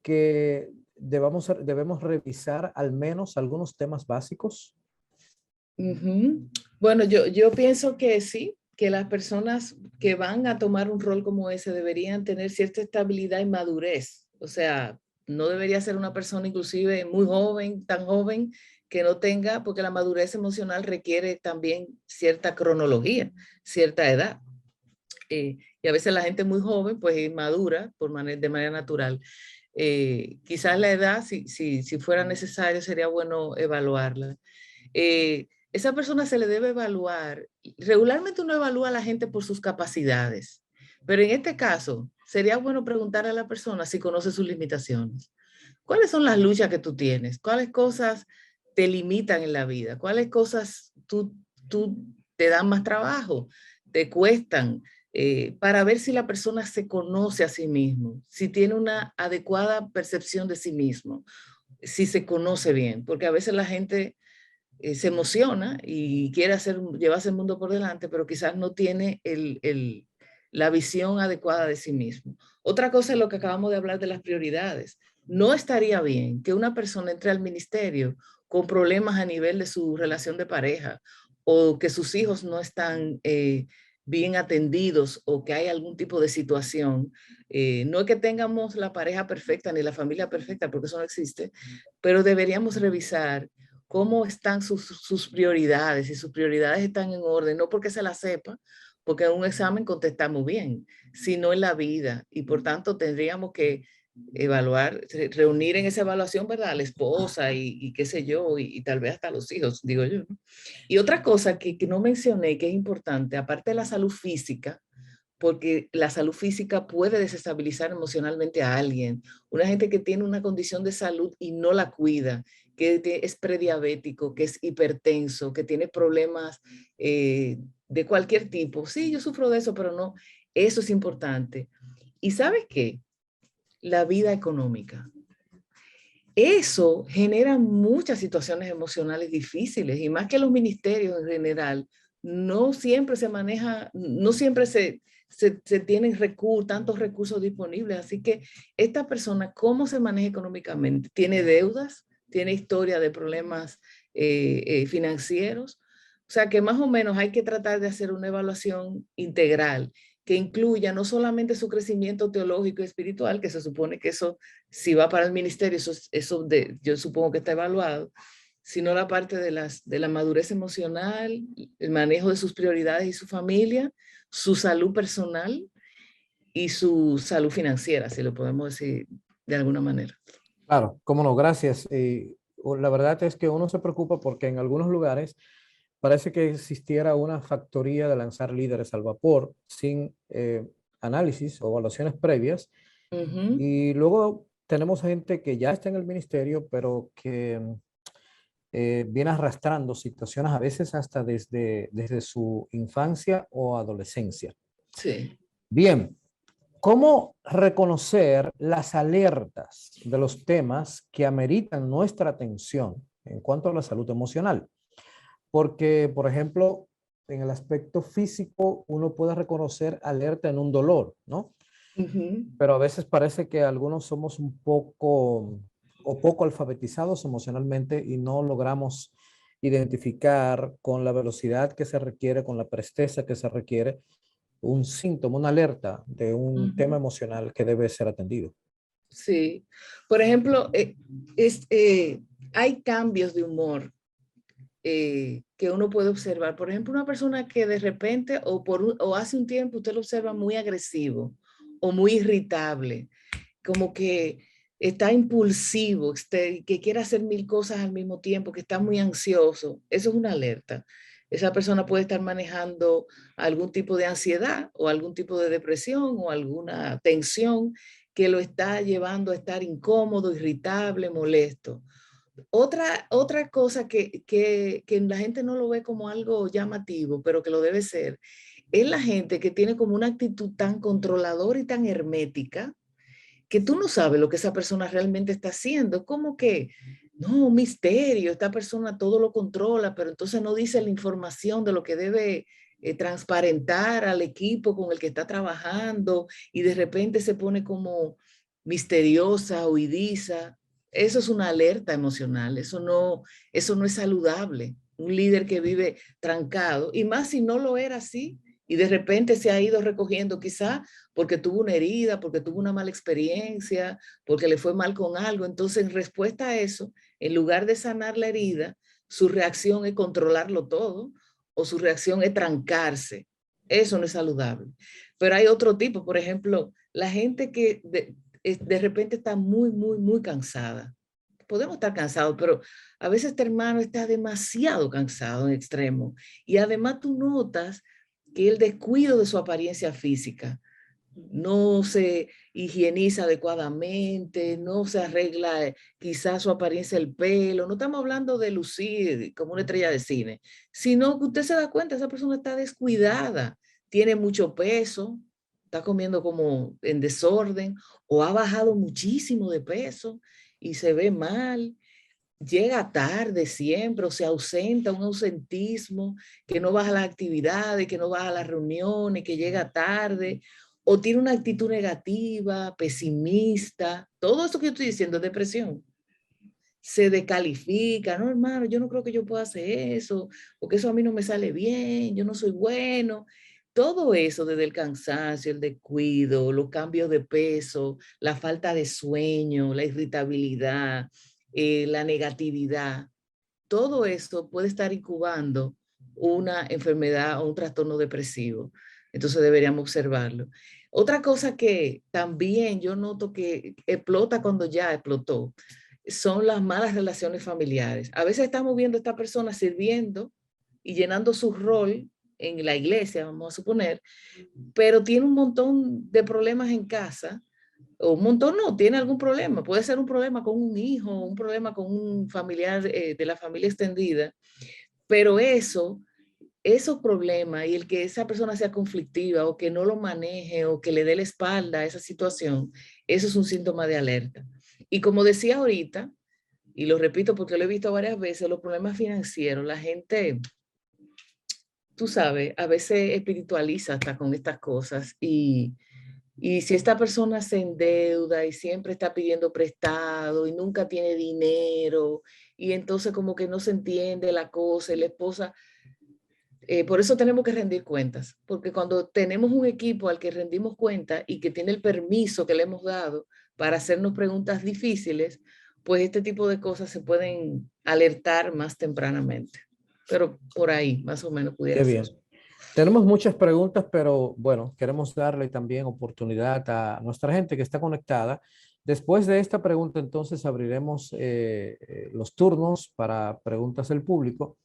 que debemos revisar al menos algunos temas básicos. Bueno, yo pienso que sí, que las personas que van a tomar un rol como ese deberían tener cierta estabilidad y madurez. O sea, no debería ser una persona inclusive muy joven, tan joven, que no tenga, porque la madurez emocional requiere también cierta cronología, cierta edad. Y a veces la gente muy joven, pues es madura de manera natural. Quizás la edad, si fuera necesario, sería bueno evaluarla. Esa persona se le debe evaluar. Regularmente uno evalúa a la gente por sus capacidades, pero en este caso sería bueno preguntar a la persona si conoce sus limitaciones. ¿Cuáles son las luchas que tú tienes? ¿Cuáles cosas te limitan en la vida? ¿Cuáles cosas tú te dan más trabajo? ¿Te cuestan? Para ver si la persona se conoce a sí mismo, si tiene una adecuada percepción de sí mismo, si se conoce bien, porque a veces la gente se emociona y quiere llevarse el mundo por delante, pero quizás no tiene la visión adecuada de sí mismo. Otra cosa es lo que acabamos de hablar de las prioridades. No estaría bien que una persona entre al ministerio con problemas a nivel de su relación de pareja o que sus hijos no están bien atendidos o que hay algún tipo de situación. No es que tengamos la pareja perfecta ni la familia perfecta, porque eso no existe, pero deberíamos revisar cómo están sus prioridades, si sus prioridades están en orden, no porque se las sepa, porque en un examen contestamos bien, sino en la vida. Y por tanto tendríamos que evaluar, reunir en esa evaluación, ¿verdad? A la esposa y qué sé yo, y tal vez hasta los hijos, digo yo. Y otra cosa que no mencioné, que es importante, aparte de la salud física, porque la salud física puede desestabilizar emocionalmente a alguien. Una gente que tiene una condición de salud y no la cuida, que es prediabético, que es hipertenso, que tiene problemas de cualquier tipo. Sí, yo sufro de eso, pero no, eso es importante. ¿Y sabes qué? La vida económica. Eso genera muchas situaciones emocionales difíciles y más que los ministerios en general, no siempre se maneja, no siempre se tienen tantos recursos disponibles. Así que esta persona, ¿cómo se maneja económicamente? ¿Tiene deudas? ¿Tiene historia de problemas financieros? O sea que más o menos hay que tratar de hacer una evaluación integral que incluya no solamente su crecimiento teológico y espiritual, que se supone que eso, si va para el ministerio, yo supongo que está evaluado, sino la parte de la madurez emocional, el manejo de sus prioridades y su familia, su salud personal y su salud financiera, si lo podemos decir de alguna manera. Claro, cómo no, gracias. La verdad es que uno se preocupa porque en algunos lugares parece que existiera una factoría de lanzar líderes al vapor sin análisis o evaluaciones previas. Y luego tenemos gente que ya está en el ministerio, pero que viene arrastrando situaciones a veces hasta desde su infancia o adolescencia. Sí. Bien, ¿cómo reconocer las alertas de los temas que ameritan nuestra atención en cuanto a la salud emocional? Porque, por ejemplo, en el aspecto físico, uno puede reconocer alerta en un dolor, ¿no? Ujú. Pero a veces parece que algunos somos un poco o poco alfabetizados emocionalmente y no logramos identificar con la velocidad que se requiere, con la presteza que se requiere, un síntoma, una alerta de un tema Ujú. emocional que debe ser atendido. Sí. Por ejemplo, hay cambios de humor que uno puede observar. Por ejemplo, una persona que de repente o hace un tiempo usted lo observa muy agresivo o muy irritable, como que está impulsivo, que quiere hacer mil cosas al mismo tiempo, que está muy ansioso. Eso es una alerta. Esa persona puede estar manejando algún tipo de ansiedad o algún tipo de depresión o alguna tensión que lo está llevando a estar incómodo, irritable, molesto. Otra cosa que la gente no lo ve como algo llamativo, pero que lo debe ser, es la gente que tiene como una actitud tan controladora y tan hermética que tú no sabes lo que esa persona realmente está haciendo. Como que, no, un misterio, esta persona todo lo controla, pero entonces no dice la información de lo que debe transparentar al equipo con el que está trabajando y de repente se pone como misteriosa, huidiza. Eso es una alerta emocional, eso no es saludable. Un líder que vive trancado, y más si no lo era así, y de repente se ha ido recogiendo, quizá porque tuvo una herida, porque tuvo una mala experiencia, porque le fue mal con algo. Entonces, en respuesta a eso, en lugar de sanar la herida, su reacción es controlarlo todo o su reacción es trancarse. Eso no es saludable. Pero hay otro tipo, por ejemplo, la gente que de repente está muy, muy, muy cansada. Podemos estar cansados, pero a veces este hermano está demasiado cansado en extremo. Y además tú notas que el descuido de su apariencia física, no se higieniza adecuadamente, no se arregla quizás su apariencia del pelo, no estamos hablando de lucir como una estrella de cine, sino que usted se da cuenta, esa persona está descuidada, tiene mucho peso, está comiendo como en desorden o ha bajado muchísimo de peso y se ve mal. Llega tarde siempre o se ausenta, un ausentismo, que no va a las actividades, que no va a las reuniones, que llega tarde, o tiene una actitud negativa, pesimista. Todo esto que yo estoy diciendo es depresión. Se descalifica, no, hermano, yo no creo que yo pueda hacer eso, porque eso a mí no me sale bien, yo no soy bueno. Todo eso, desde el cansancio, el descuido, los cambios de peso, la falta de sueño, la irritabilidad, la negatividad, todo eso puede estar incubando una enfermedad o un trastorno depresivo. Entonces deberíamos observarlo. Otra cosa que también yo noto que explota cuando ya explotó son las malas relaciones familiares. A veces estamos viendo a esta persona sirviendo y llenando su rol en la iglesia, vamos a suponer, pero tiene un montón de problemas en casa, o un montón no, tiene algún problema. Puede ser un problema con un hijo, un problema con un familiar de la familia extendida, pero esos problemas y el que esa persona sea conflictiva o que no lo maneje o que le dé la espalda a esa situación, eso es un síntoma de alerta. Y como decía ahorita, y lo repito porque lo he visto varias veces, los problemas financieros, la gente, tú sabes, a veces espiritualiza hasta con estas cosas y si esta persona se endeuda y siempre está pidiendo prestado y nunca tiene dinero y entonces como que no se entiende la cosa y la esposa, por eso tenemos que rendir cuentas, porque cuando tenemos un equipo al que rendimos cuenta y que tiene el permiso que le hemos dado para hacernos preguntas difíciles, pues este tipo de cosas se pueden alertar más tempranamente. Pero por ahí, más o menos Qué pudiera ser. bien. Tenemos muchas preguntas, pero bueno, queremos darle también oportunidad a nuestra gente que está conectada. Después de esta pregunta, entonces abriremos los turnos para preguntas del público.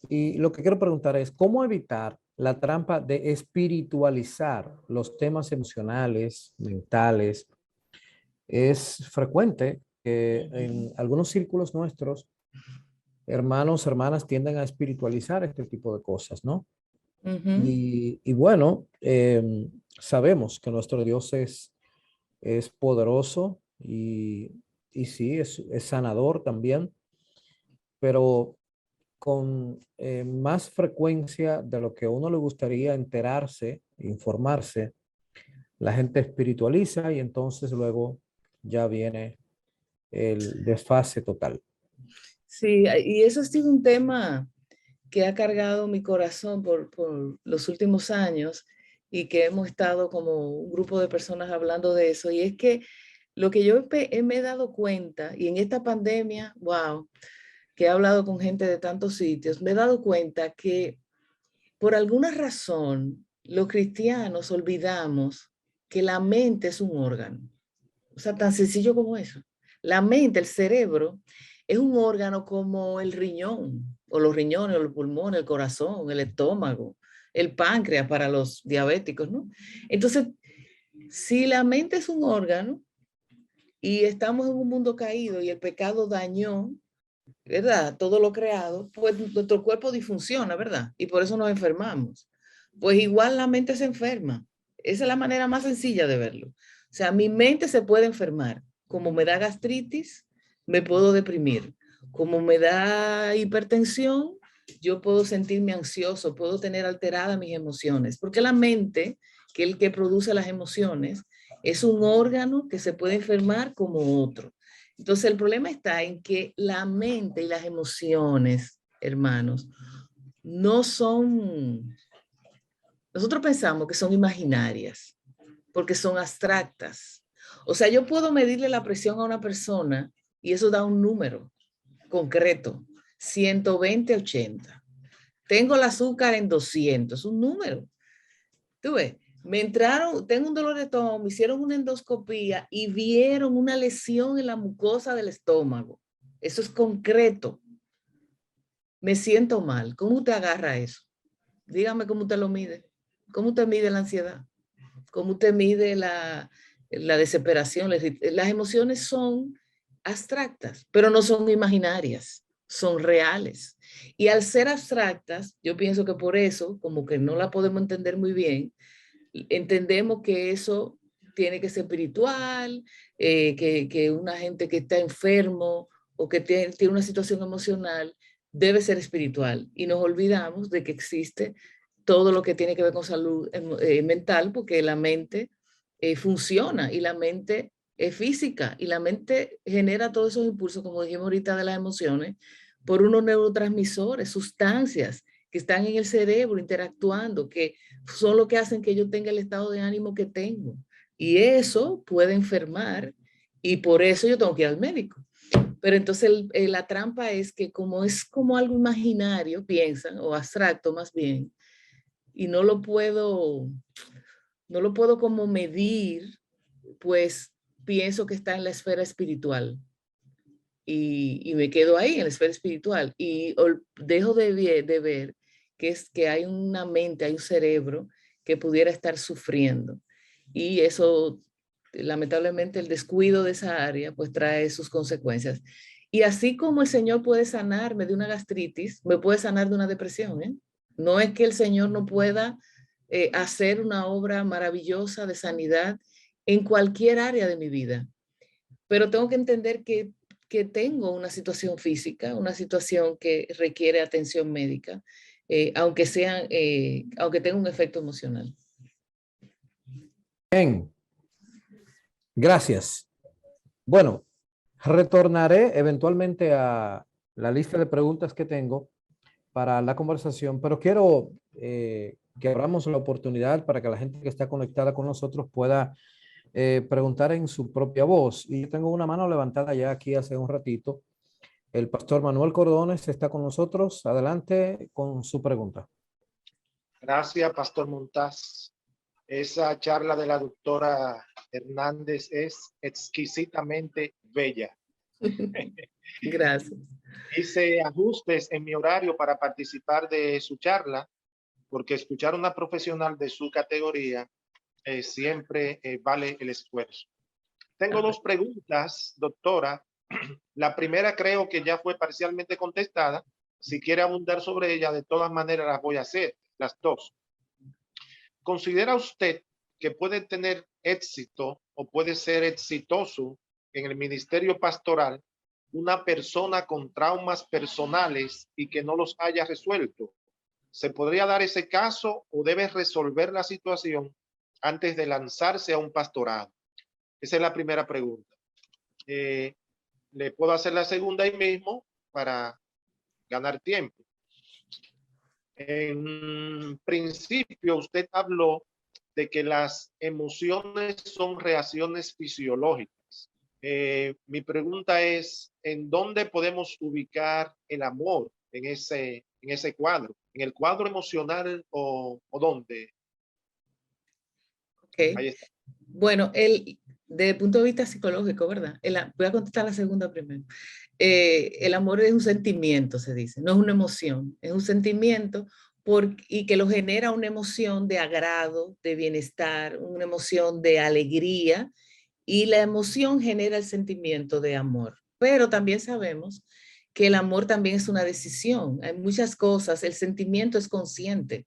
Y lo que quiero preguntar es, ¿cómo evitar la trampa de espiritualizar los temas emocionales, mentales? Es frecuente que en algunos círculos nuestros hermanos, hermanas tienden a espiritualizar este tipo de cosas, ¿no? Ujú. Y bueno, sabemos que nuestro Dios es poderoso y sí, es sanador también, pero con más frecuencia de lo que a uno le gustaría enterarse, informarse, la gente espiritualiza y entonces luego ya viene el desfase total. Sí, y eso ha sido un tema que ha cargado mi corazón por los últimos años y que hemos estado como un grupo de personas hablando de eso. Y es que lo que yo me he dado cuenta, y en esta pandemia, wow, que he hablado con gente de tantos sitios, me he dado cuenta que por alguna razón los cristianos olvidamos que la mente es un órgano. O sea, tan sencillo como eso. La mente, el cerebro, es un órgano como el riñón, o los riñones, o los pulmones, el corazón, el estómago, el páncreas para los diabéticos, ¿no? Entonces, si la mente es un órgano y estamos en un mundo caído y el pecado dañó, ¿verdad? Todo lo creado, pues nuestro cuerpo disfunciona, ¿verdad? Y por eso nos enfermamos. Pues igual la mente se enferma. Esa es la manera más sencilla de verlo. O sea, mi mente se puede enfermar. Como me da gastritis, me puedo deprimir. Como me da hipertensión, yo puedo sentirme ansioso, puedo tener alteradas mis emociones. Porque la mente, que es el que produce las emociones, es un órgano que se puede enfermar como otro. Entonces el problema está en que la mente y las emociones, hermanos, no son, nosotros pensamos que son imaginarias, porque son abstractas. O sea, yo puedo medirle la presión a una persona y eso da un número concreto, 120/80. Tengo el azúcar en 200, un número. Tú ves, me entraron, tengo un dolor de estómago, me hicieron una endoscopía y vieron una lesión en la mucosa del estómago. Eso es concreto. Me siento mal. ¿Cómo usted agarra eso? Dígame cómo usted lo mide. ¿Cómo usted mide la ansiedad? ¿Cómo usted mide la desesperación? Las emociones son abstractas, pero no son imaginarias, son reales. Y al ser abstractas, yo pienso que por eso, como que no la podemos entender muy bien, entendemos que eso tiene que ser espiritual, que una gente que está enfermo o que tiene una situación emocional debe ser espiritual. Y nos olvidamos de que existe todo lo que tiene que ver con salud mental, porque la mente funciona y la mente es física y la mente genera todos esos impulsos, como dijimos ahorita, de las emociones, por unos neurotransmisores, sustancias que están en el cerebro interactuando, que son lo que hacen que yo tenga el estado de ánimo que tengo. Y eso puede enfermar y por eso yo tengo que ir al médico. Pero entonces la trampa es que como es como algo imaginario, piensan, o abstracto más bien, y no lo puedo como medir, pues pienso que está en la esfera espiritual. Y me quedo ahí en la esfera espiritual y dejo de ver que es que hay una mente, hay un cerebro que pudiera estar sufriendo. Y eso, lamentablemente, el descuido de esa área, pues trae sus consecuencias. Y así como el Señor puede sanarme de una gastritis, me puede sanar de una depresión, ¿eh? No es que el Señor no pueda hacer una obra maravillosa de sanidad en cualquier área de mi vida, pero tengo que entender que tengo una situación física, una situación que requiere atención médica, aunque tenga un efecto emocional. Bien, gracias. Bueno, retornaré eventualmente a la lista de preguntas que tengo para la conversación, pero quiero que abramos la oportunidad para que la gente que está conectada con nosotros pueda preguntar en su propia voz. Y yo tengo una mano levantada ya aquí hace un ratito. El pastor Manuel Cordones está con nosotros. Adelante con su pregunta. Gracias, Pastor Montaz. Esa charla de la doctora Hernández es exquisitamente bella. Gracias. Hice ajustes en mi horario para participar de su charla, porque escuchar a una profesional de su categoría siempre vale el esfuerzo. Tengo dos preguntas, doctora. La primera creo que ya fue parcialmente contestada. Si quiere abundar sobre ella, de todas maneras las voy a hacer, las dos. ¿Considera usted que puede tener éxito o puede ser exitoso en el ministerio pastoral una persona con traumas personales y que no los haya resuelto? ¿Se podría dar ese caso o debe resolver la situación antes de lanzarse a un pastorado? Esa es la primera pregunta. Le puedo hacer la segunda ahí mismo para ganar tiempo. En principio, usted habló de que las emociones son reacciones fisiológicas. Mi pregunta es, ¿en dónde podemos ubicar el amor en ese cuadro? ¿En el cuadro emocional o dónde? Okay. Ahí está. Bueno, desde el punto de vista psicológico, ¿verdad? Voy a contestar la segunda primero. El amor es un sentimiento, se dice, no es una emoción, es un sentimiento y que lo genera una emoción de agrado, de bienestar, una emoción de alegría, y la emoción genera el sentimiento de amor. Pero también sabemos que el amor también es una decisión. Hay muchas cosas, el sentimiento es consciente.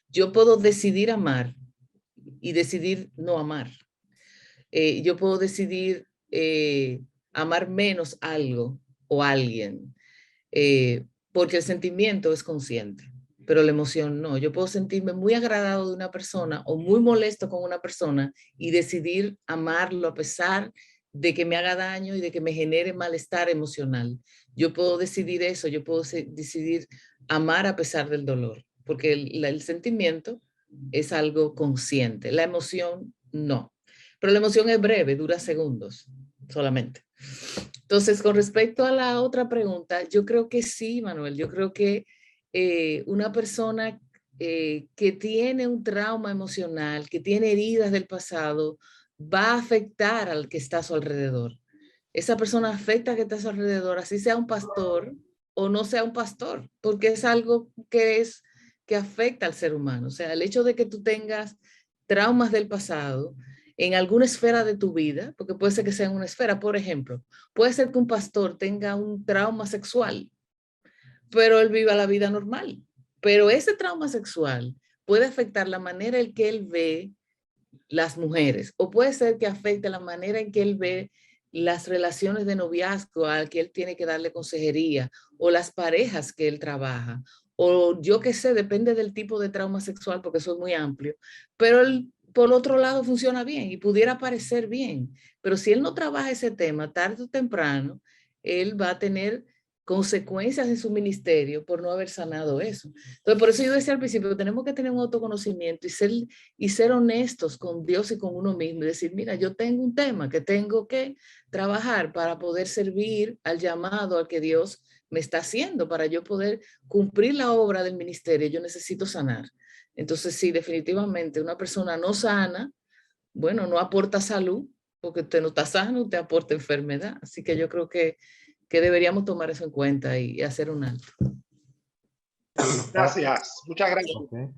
Yo puedo decidir amar y decidir no amar. Yo puedo decidir amar menos algo o alguien, porque el sentimiento es consciente, pero la emoción no. Yo puedo sentirme muy agradado de una persona o muy molesto con una persona y decidir amarlo a pesar de que me haga daño y de que me genere malestar emocional. Yo puedo decidir eso, yo puedo decidir amar a pesar del dolor, porque el sentimiento es algo consciente, la emoción no. Pero la emoción es breve, dura segundos solamente. Entonces, con respecto a la otra pregunta, yo creo que sí, Manuel, yo creo que una persona que tiene un trauma emocional, que tiene heridas del pasado, va a afectar al que está a su alrededor. Esa persona afecta al que está a su alrededor, así sea un pastor o no sea un pastor, porque es algo que afecta al ser humano. O sea, el hecho de que tú tengas traumas del pasado en alguna esfera de tu vida, porque puede ser que sea en una esfera, por ejemplo, puede ser que un pastor tenga un trauma sexual, pero él viva la vida normal. Pero ese trauma sexual puede afectar la manera en que él ve las mujeres, o puede ser que afecte la manera en que él ve las relaciones de noviazgo al que él tiene que darle consejería, o las parejas que él trabaja, o yo qué sé, depende del tipo de trauma sexual, porque eso es muy amplio, pero él, por otro lado, funciona bien y pudiera parecer bien, pero si él no trabaja ese tema tarde o temprano, él va a tener consecuencias en su ministerio por no haber sanado eso. Entonces, por eso yo decía al principio, tenemos que tener un autoconocimiento y ser honestos con Dios y con uno mismo y decir, mira, yo tengo un tema que tengo que trabajar para poder servir al llamado al que Dios me está haciendo, para yo poder cumplir la obra del ministerio. Yo necesito sanar. Entonces, sí, definitivamente una persona no sana, bueno, no aporta salud, porque usted no está sano, usted aporta enfermedad. Así que yo creo que deberíamos tomar eso en cuenta y hacer un alto. Gracias, muchas gracias. Okay.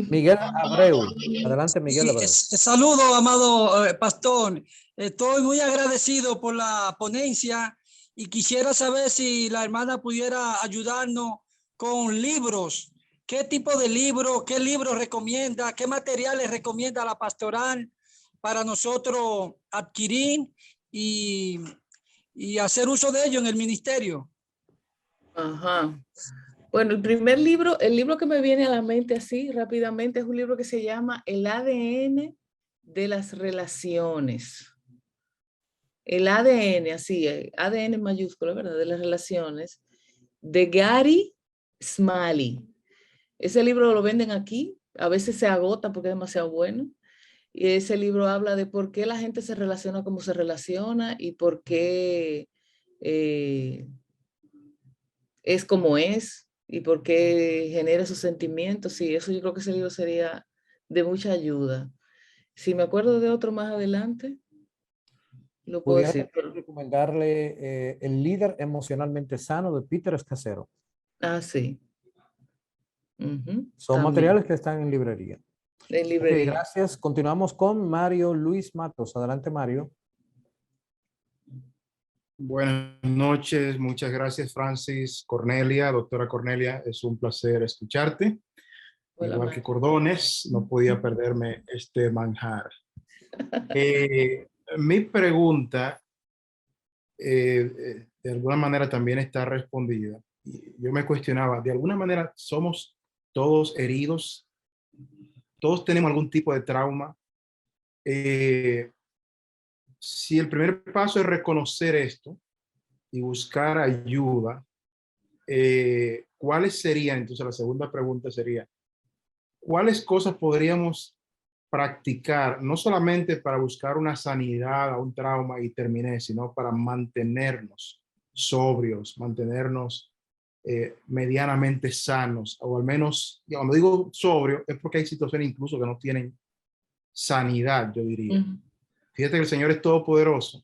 Miguel Abreu, adelante Miguel Abreu. Saludo, amado pastor. Estoy muy agradecido por la ponencia y quisiera saber si la hermana pudiera ayudarnos con libros. ¿Qué tipo de libros, qué libros recomienda, qué materiales recomienda la pastoral para nosotros adquirir y hacer uso de ello en el ministerio? Ajá. Bueno, el libro que me viene a la mente así rápidamente es un libro que se llama El ADN de las relaciones. El ADN, así, ADN mayúsculo, ¿verdad? De las relaciones, de Gary Smalley. Ese libro lo venden aquí, a veces se agota porque es demasiado bueno. Y ese libro habla de por qué la gente se relaciona como se relaciona y por qué es como es y por qué genera esos sentimientos. Y eso yo creo que ese libro sería de mucha ayuda. Si me acuerdo de otro más adelante, lo puedo Pudiera decir. recomendarle El líder emocionalmente sano de Peter Escacero. Ah, sí. Son También. materiales que están en librería. En librería. Okay, gracias. Continuamos con Mario Luis Matos. Adelante, Mario. Buenas noches, muchas gracias Francis, Cornelia, doctora Cornelia, es un placer escucharte. Hola, Igual que Mario. Cordones, no podía perderme este manjar. Mi pregunta, de alguna manera también está respondida. Yo me cuestionaba, de alguna manera somos todos heridos, todos tenemos algún tipo de trauma. Si el primer paso es reconocer esto y buscar ayuda, ¿cuáles serían? Entonces la segunda pregunta sería, ¿cuáles cosas podríamos practicar, no solamente para buscar una sanidad a un trauma y terminé, sino para mantenernos sobrios, mantenernos medianamente sanos, o al menos, cuando digo sobrio, es porque hay situaciones incluso que no tienen sanidad, yo diría. Ujú, Fíjate que el Señor es todopoderoso,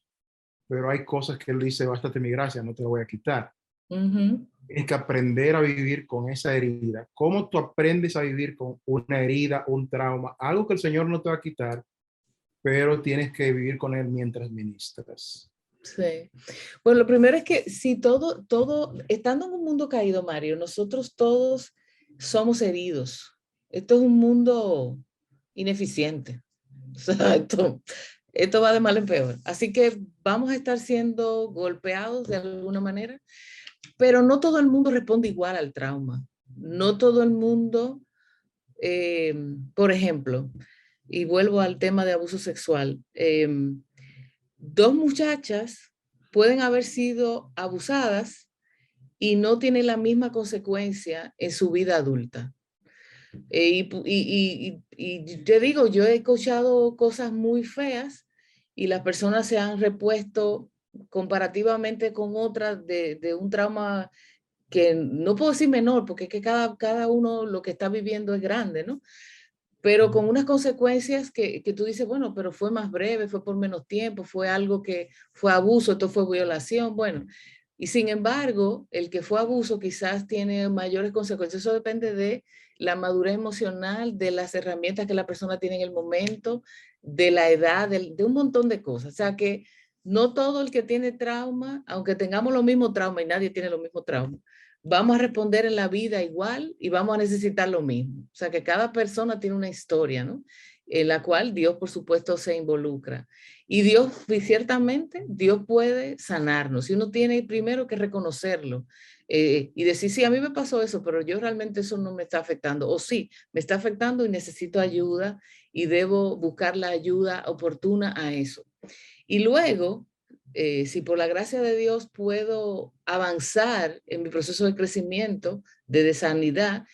pero hay cosas que Él dice, bástate mi gracia, no te la voy a quitar. ujú. Tienes que aprender a vivir con esa herida. ¿Cómo tú aprendes a vivir con una herida, un trauma, algo que el Señor no te va a quitar, pero tienes que vivir con él mientras ministras? Sí. Bueno, lo primero es que si estando en un mundo caído, Mario, nosotros todos somos heridos. Esto es un mundo ineficiente. O sea, esto va de mal en peor. Así que vamos a estar siendo golpeados de alguna manera, pero no todo el mundo responde igual al trauma. No todo el mundo, por ejemplo, y vuelvo al tema de abuso sexual, dos muchachas pueden haber sido abusadas y no tienen la misma consecuencia en su vida adulta. Y te digo, yo he escuchado cosas muy feas y las personas se han repuesto comparativamente con otras de un trauma que no puedo decir menor, porque es que cada uno lo que está viviendo es grande, ¿no? Pero con unas consecuencias que tú dices, bueno, pero fue más breve, fue por menos tiempo, fue algo que fue abuso, esto fue violación, bueno. Y sin embargo, el que fue abuso quizás tiene mayores consecuencias. Eso depende de la madurez emocional, de las herramientas que la persona tiene en el momento, de la edad, de un montón de cosas. O sea que no todo el que tiene trauma, aunque tengamos los mismos traumas y nadie tiene los mismos traumas, vamos a responder en la vida igual y vamos a necesitar lo mismo. O sea que cada persona tiene una historia, ¿no? En la cual Dios, por supuesto, se involucra. Y Dios, ciertamente, Dios puede sanarnos. Y uno tiene primero que reconocerlo y decir, sí, a mí me pasó eso, pero yo realmente eso no me está afectando. O sí, me está afectando y necesito ayuda y debo buscar la ayuda oportuna a eso. Y luego, si por la gracia de Dios puedo avanzar en mi proceso de crecimiento, de sanidad,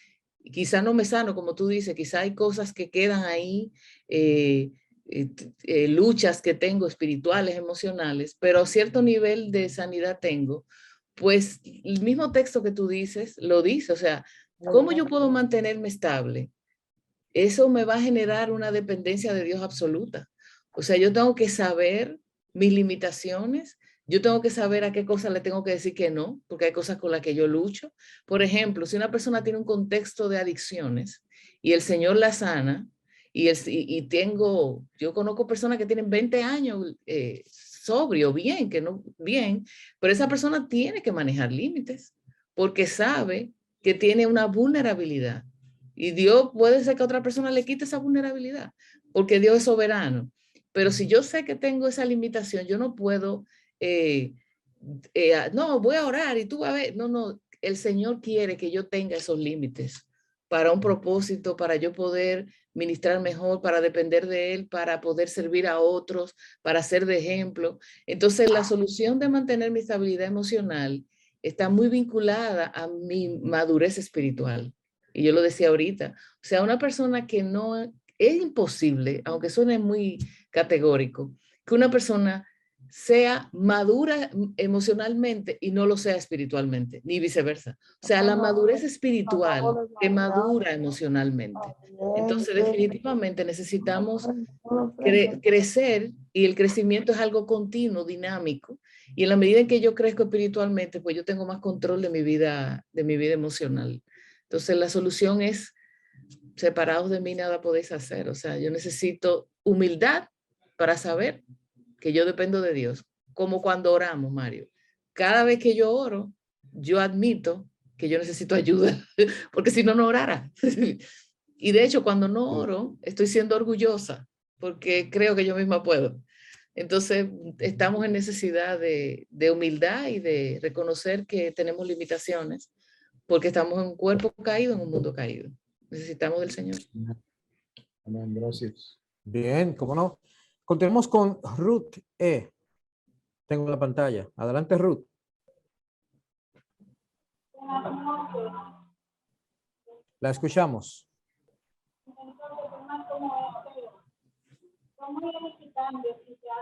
quizá no me sano, como tú dices, quizá hay cosas que quedan ahí, luchas que tengo espirituales, emocionales, pero cierto nivel de sanidad tengo, pues el mismo texto que tú dices, lo dice, o sea, ¿cómo yo puedo mantenerme estable? Eso me va a generar una dependencia de Dios absoluta. O sea, yo tengo que saber mis limitaciones, yo tengo que saber a qué cosas le tengo que decir que no, porque hay cosas con las que yo lucho. Por ejemplo, si una persona tiene un contexto de adicciones y el Señor la sana, yo conozco personas que tienen 20 años sobrio, bien, que no, bien, pero esa persona tiene que manejar límites porque sabe que tiene una vulnerabilidad. Y Dios puede ser que a otra persona le quite esa vulnerabilidad, porque Dios es soberano. Pero si yo sé que tengo esa limitación, yo no puedo, no, voy a orar y tú vas a ver. No, no, el Señor quiere que yo tenga esos límites para un propósito, para yo poder ministrar mejor, para depender de Él, para poder servir a otros, para ser de ejemplo. Entonces, la solución de mantener mi estabilidad emocional está muy vinculada a mi madurez espiritual. Y yo lo decía ahorita, o sea, una persona que no, es imposible, aunque suene muy categórico, que una persona sea madura emocionalmente y no lo sea espiritualmente, ni viceversa. O sea, la madurez espiritual te madura emocionalmente. Entonces, definitivamente necesitamos crecer y el crecimiento es algo continuo, dinámico. Y en la medida en que yo crezco espiritualmente, pues yo tengo más control de mi vida emocional. Entonces, la solución es, separados de mí nada podéis hacer. O sea, yo necesito humildad para saber que yo dependo de Dios como cuando oramos, Mario. Cada vez que yo oro, yo admito que yo necesito ayuda, porque si no, no orara. Y de hecho, cuando no oro, estoy siendo orgullosa, porque creo que yo misma puedo. Entonces, estamos en necesidad de humildad y de reconocer que tenemos limitaciones, porque estamos en un cuerpo caído, en un mundo caído. Necesitamos del Señor. Amén, gracias. Bien, ¿cómo no? Continuamos con Ruth E. Tengo la pantalla. Adelante, Ruth. La escuchamos.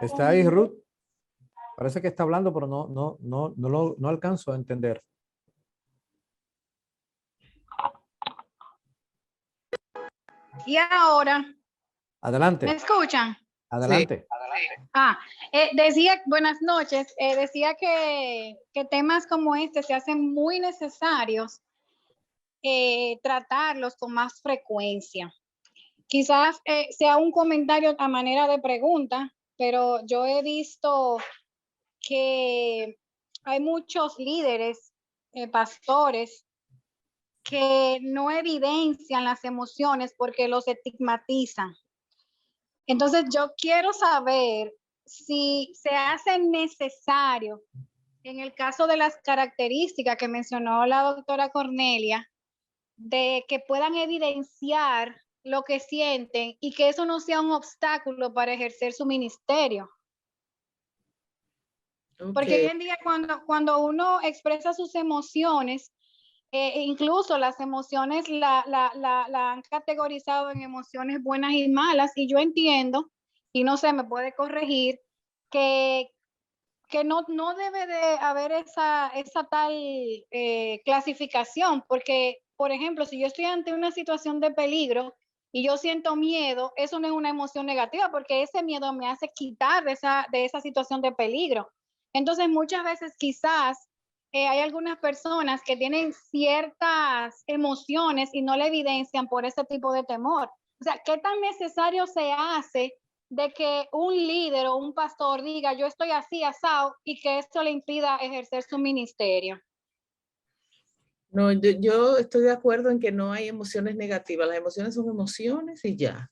¿Está ahí, Ruth? Parece que está hablando, pero no alcanzo a entender. Y ahora, Adelante. ¿me escuchan? Adelante. Decía, buenas noches, decía que temas como este se hacen muy necesarios tratarlos con más frecuencia. Quizás sea un comentario a manera de pregunta, pero yo he visto que hay muchos líderes, pastores, que no evidencian las emociones porque los estigmatizan. Entonces, yo quiero saber si se hace necesario, en el caso de las características que mencionó la doctora Cornelia, de que puedan evidenciar lo que sienten y que eso no sea un obstáculo para ejercer su ministerio. Okay. Porque hoy en día cuando uno expresa sus emociones, incluso las emociones la han categorizado en emociones buenas y malas, y yo entiendo, y no sé, me puede corregir, que no debe de haber esa tal clasificación, porque, por ejemplo, si yo estoy ante una situación de peligro y yo siento miedo, eso no es una emoción negativa, porque ese miedo me hace quitar de esa situación de peligro. Entonces, muchas veces quizás hay algunas personas que tienen ciertas emociones y no le evidencian por ese tipo de temor. O sea, ¿qué tan necesario se hace de que un líder o un pastor diga yo estoy así asado y que esto le impida ejercer su ministerio? No, yo estoy de acuerdo en que no hay emociones negativas. Las emociones son emociones y ya.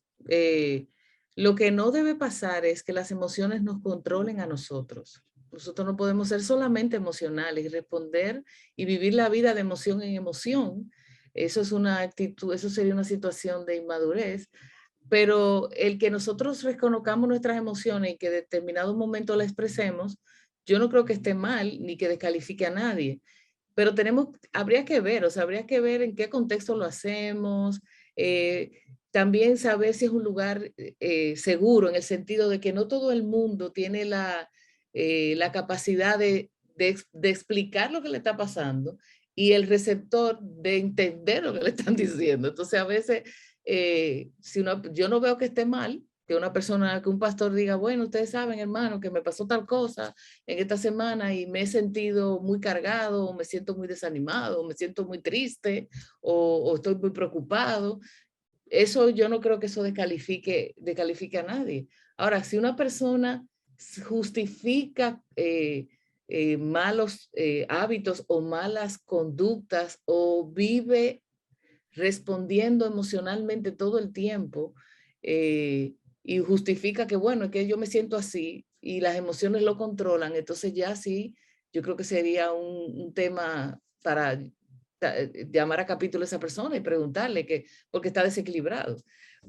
Lo que no debe pasar es que las emociones nos controlen a nosotros. Nosotros no podemos ser solamente emocionales y responder y vivir la vida de emoción en emoción. Eso es una actitud, eso sería una situación de inmadurez. Pero el que nosotros reconozcamos nuestras emociones y que en determinado momento las expresemos, yo no creo que esté mal ni que descalifique a nadie. Pero habría que ver, o sea, habría que ver en qué contexto lo hacemos, también saber si es un lugar seguro, en el sentido de que no todo el mundo tiene la capacidad de explicar lo que le está pasando y el receptor de entender lo que le están diciendo. Entonces, a veces, yo no veo que esté mal que un pastor diga, bueno, ustedes saben, hermano, que me pasó tal cosa en esta semana y me he sentido muy cargado, o me siento muy desanimado, o me siento muy triste, o estoy muy preocupado. Eso yo no creo que eso descalifique a nadie. Ahora, si una persona justifica malos hábitos o malas conductas o vive respondiendo emocionalmente todo el tiempo y justifica que, bueno, es que yo me siento así y las emociones lo controlan, entonces ya sí, yo creo que sería un tema para llamar a capítulo a esa persona y preguntarle porque está desequilibrado.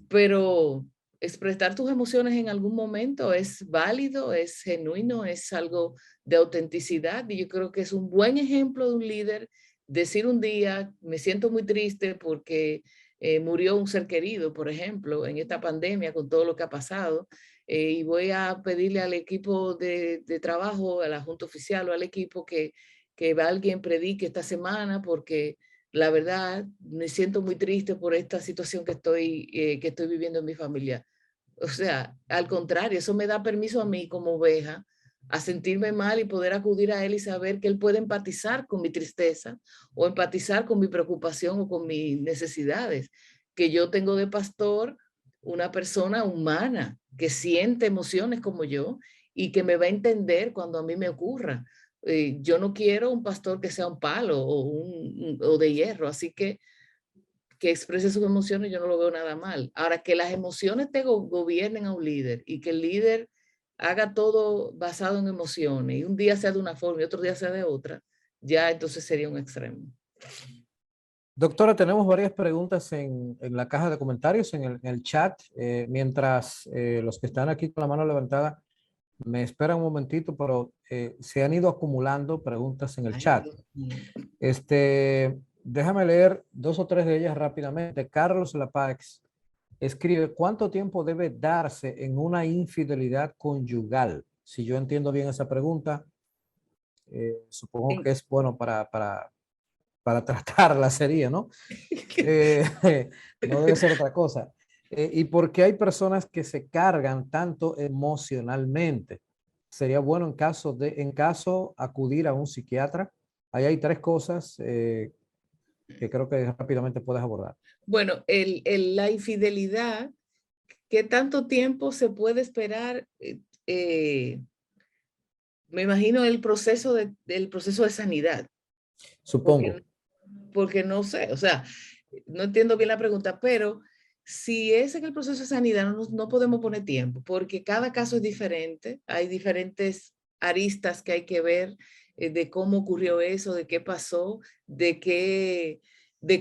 Pero expresar tus emociones en algún momento es válido, es genuino, es algo de autenticidad, y yo creo que es un buen ejemplo de un líder decir un día, me siento muy triste porque murió un ser querido, por ejemplo, en esta pandemia con todo lo que ha pasado, y voy a pedirle al equipo de trabajo, a la junta oficial o al equipo que alguien predique esta semana, porque la verdad me siento muy triste por esta situación que estoy viviendo en mi familia. O sea, al contrario, eso me da permiso a mí como oveja a sentirme mal y poder acudir a él y saber que él puede empatizar con mi tristeza o empatizar con mi preocupación o con mis necesidades, que yo tengo de pastor una persona humana que siente emociones como yo y que me va a entender cuando a mí me ocurra. Yo no quiero un pastor que sea un palo o de hierro, así que exprese sus emociones, yo no lo veo nada mal. Ahora, que las emociones te gobiernen a un líder y que el líder haga todo basado en emociones y un día sea de una forma y otro día sea de otra, ya entonces sería un extremo. Doctora, tenemos varias preguntas en la caja de comentarios, en el chat. Mientras los que están aquí con la mano levantada me esperan un momentito, pero se han ido acumulando preguntas en el chat. Déjame leer 2 o 3 de ellas rápidamente. Carlos Lapax escribe: ¿cuánto tiempo debe darse en una infidelidad conyugal? Si yo entiendo bien esa pregunta, supongo que es bueno para tratarla sería, ¿no? No debe ser otra cosa. ¿Y por qué hay personas que se cargan tanto emocionalmente? Sería bueno en caso acudir a un psiquiatra. Ahí hay 3 cosas que creo que rápidamente puedes abordar. Bueno, la infidelidad, ¿qué tanto tiempo se puede esperar? Me imagino el proceso del proceso de sanidad. Supongo. Porque no sé, o sea, no entiendo bien la pregunta, pero si es en el proceso de sanidad, no podemos poner tiempo, porque cada caso es diferente, hay diferentes aristas que hay que ver de cómo ocurrió eso, de qué pasó, de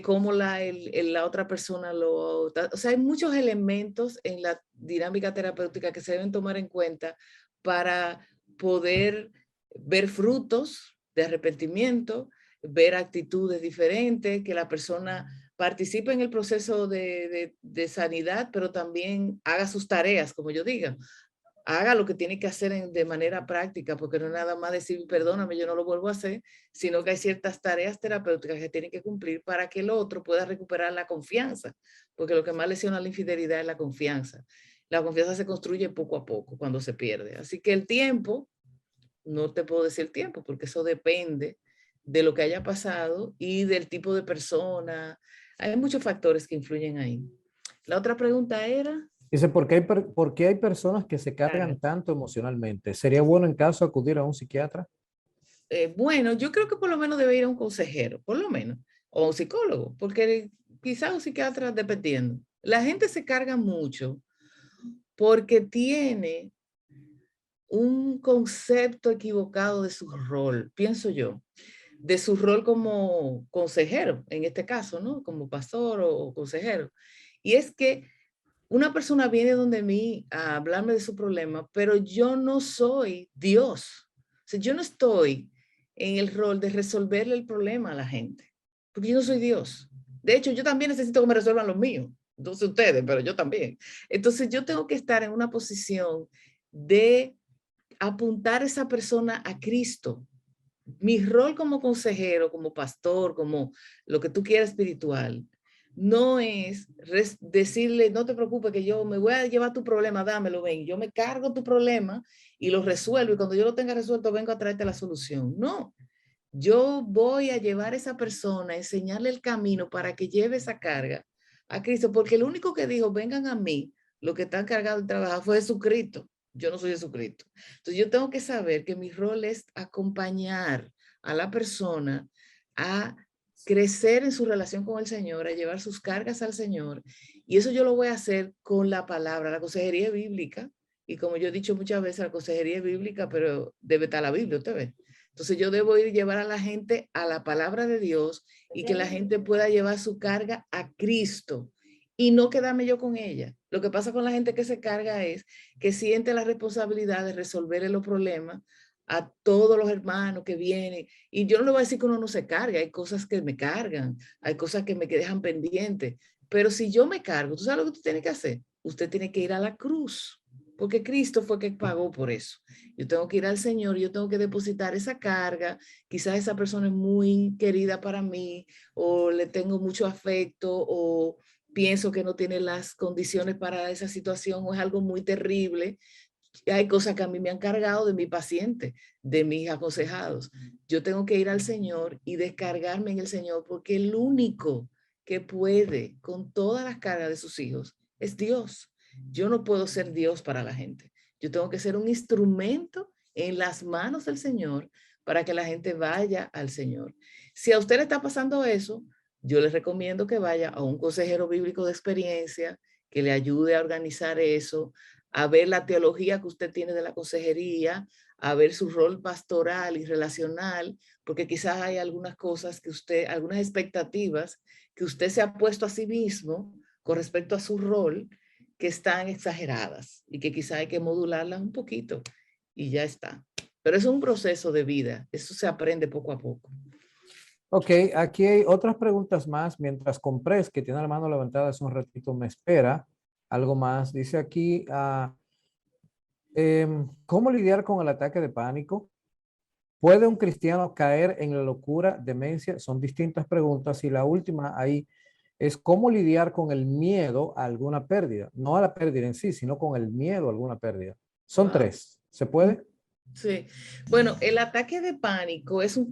cómo la otra persona o sea, hay muchos elementos en la dinámica terapéutica que se deben tomar en cuenta para poder ver frutos de arrepentimiento, ver actitudes diferentes, que la persona participe en el proceso de sanidad, pero también haga sus tareas, como yo diga. Haga lo que tiene que hacer de manera práctica, porque no es nada más decir, perdóname, yo no lo vuelvo a hacer, sino que hay ciertas tareas terapéuticas que tienen que cumplir para que el otro pueda recuperar la confianza, porque lo que más lesiona la infidelidad es la confianza. La confianza se construye poco a poco cuando se pierde. Así que el tiempo, no te puedo decir el tiempo, porque eso depende de lo que haya pasado y del tipo de persona. Hay muchos factores que influyen ahí. La otra pregunta era... Dice, ¿por qué hay personas que se cargan tanto emocionalmente? ¿Sería bueno en caso acudir a un psiquiatra? Bueno, yo creo que por lo menos debe ir a un consejero, por lo menos, o un psicólogo, porque quizás un psiquiatra, dependiendo. La gente se carga mucho porque tiene un concepto equivocado de su rol, pienso yo, de su rol como consejero, en este caso, ¿no? Como pastor o consejero. Y es que una persona viene donde mí a hablarme de su problema, pero yo no soy Dios. O sea, yo no estoy en el rol de resolverle el problema a la gente, porque yo no soy Dios. De hecho, yo también necesito que me resuelvan los míos. No sé ustedes, pero yo también. Entonces, yo tengo que estar en una posición de apuntar a esa persona a Cristo. Mi rol como consejero, como pastor, como lo que tú quieras espiritual, no es decirle, no te preocupes que yo me voy a llevar tu problema, dámelo, ven, yo me cargo tu problema y lo resuelvo y cuando yo lo tenga resuelto vengo a traerte la solución. No, yo voy a llevar a esa persona, a enseñarle el camino para que lleve esa carga a Cristo, porque el único que dijo, vengan a mí, lo que están cargados de trabajar fue Jesucristo. Yo no soy Jesucristo. Entonces yo tengo que saber que mi rol es acompañar a la persona a crecer en su relación con el Señor, a llevar sus cargas al Señor. Y eso yo lo voy a hacer con la palabra, la consejería bíblica. Y como yo he dicho muchas veces, la consejería bíblica, pero debe estar la Biblia, usted ve. Entonces yo debo ir a llevar a la gente a la palabra de Dios y que la gente pueda llevar su carga a Cristo y no quedarme yo con ella. Lo que pasa con la gente que se carga es que siente la responsabilidad de resolverle los problemas a todos los hermanos que vienen. Y yo no le voy a decir que uno no se carga, hay cosas que me cargan, hay cosas que me dejan pendientes, pero si yo me cargo, ¿tú sabes lo que usted tiene que hacer? Usted tiene que ir a la cruz, porque Cristo fue que pagó por eso. Yo tengo que ir al Señor, yo tengo que depositar esa carga, quizás esa persona es muy querida para mí, o le tengo mucho afecto, o pienso que no tiene las condiciones para esa situación, o es algo muy terrible. Hay cosas que a mí me han cargado de mi paciente, de mis aconsejados. Yo tengo que ir al Señor y descargarme en el Señor, porque el único que puede con todas las cargas de sus hijos es Dios. Yo no puedo ser Dios para la gente. Yo tengo que ser un instrumento en las manos del Señor para que la gente vaya al Señor. Si a usted le está pasando eso, yo le recomiendo que vaya a un consejero bíblico de experiencia, que le ayude a organizar eso, a ver la teología que usted tiene de la consejería, a ver su rol pastoral y relacional, porque quizás hay algunas cosas que usted, algunas expectativas que usted se ha puesto a sí mismo con respecto a su rol, que están exageradas y que quizás hay que modularlas un poquito y ya está. Pero es un proceso de vida, eso se aprende poco a poco. Ok, aquí hay otras preguntas más. Mientras Compres, que tiene la mano levantada hace un ratito, me espera. Algo más. Dice aquí, ¿cómo lidiar con el ataque de pánico? ¿Puede un cristiano caer en la locura, demencia? Son distintas preguntas. Y la última ahí es cómo lidiar con el miedo a alguna pérdida. No a la pérdida en sí, sino con el miedo a alguna pérdida. Son tres. ¿Se puede? Sí. Bueno, el ataque de pánico es una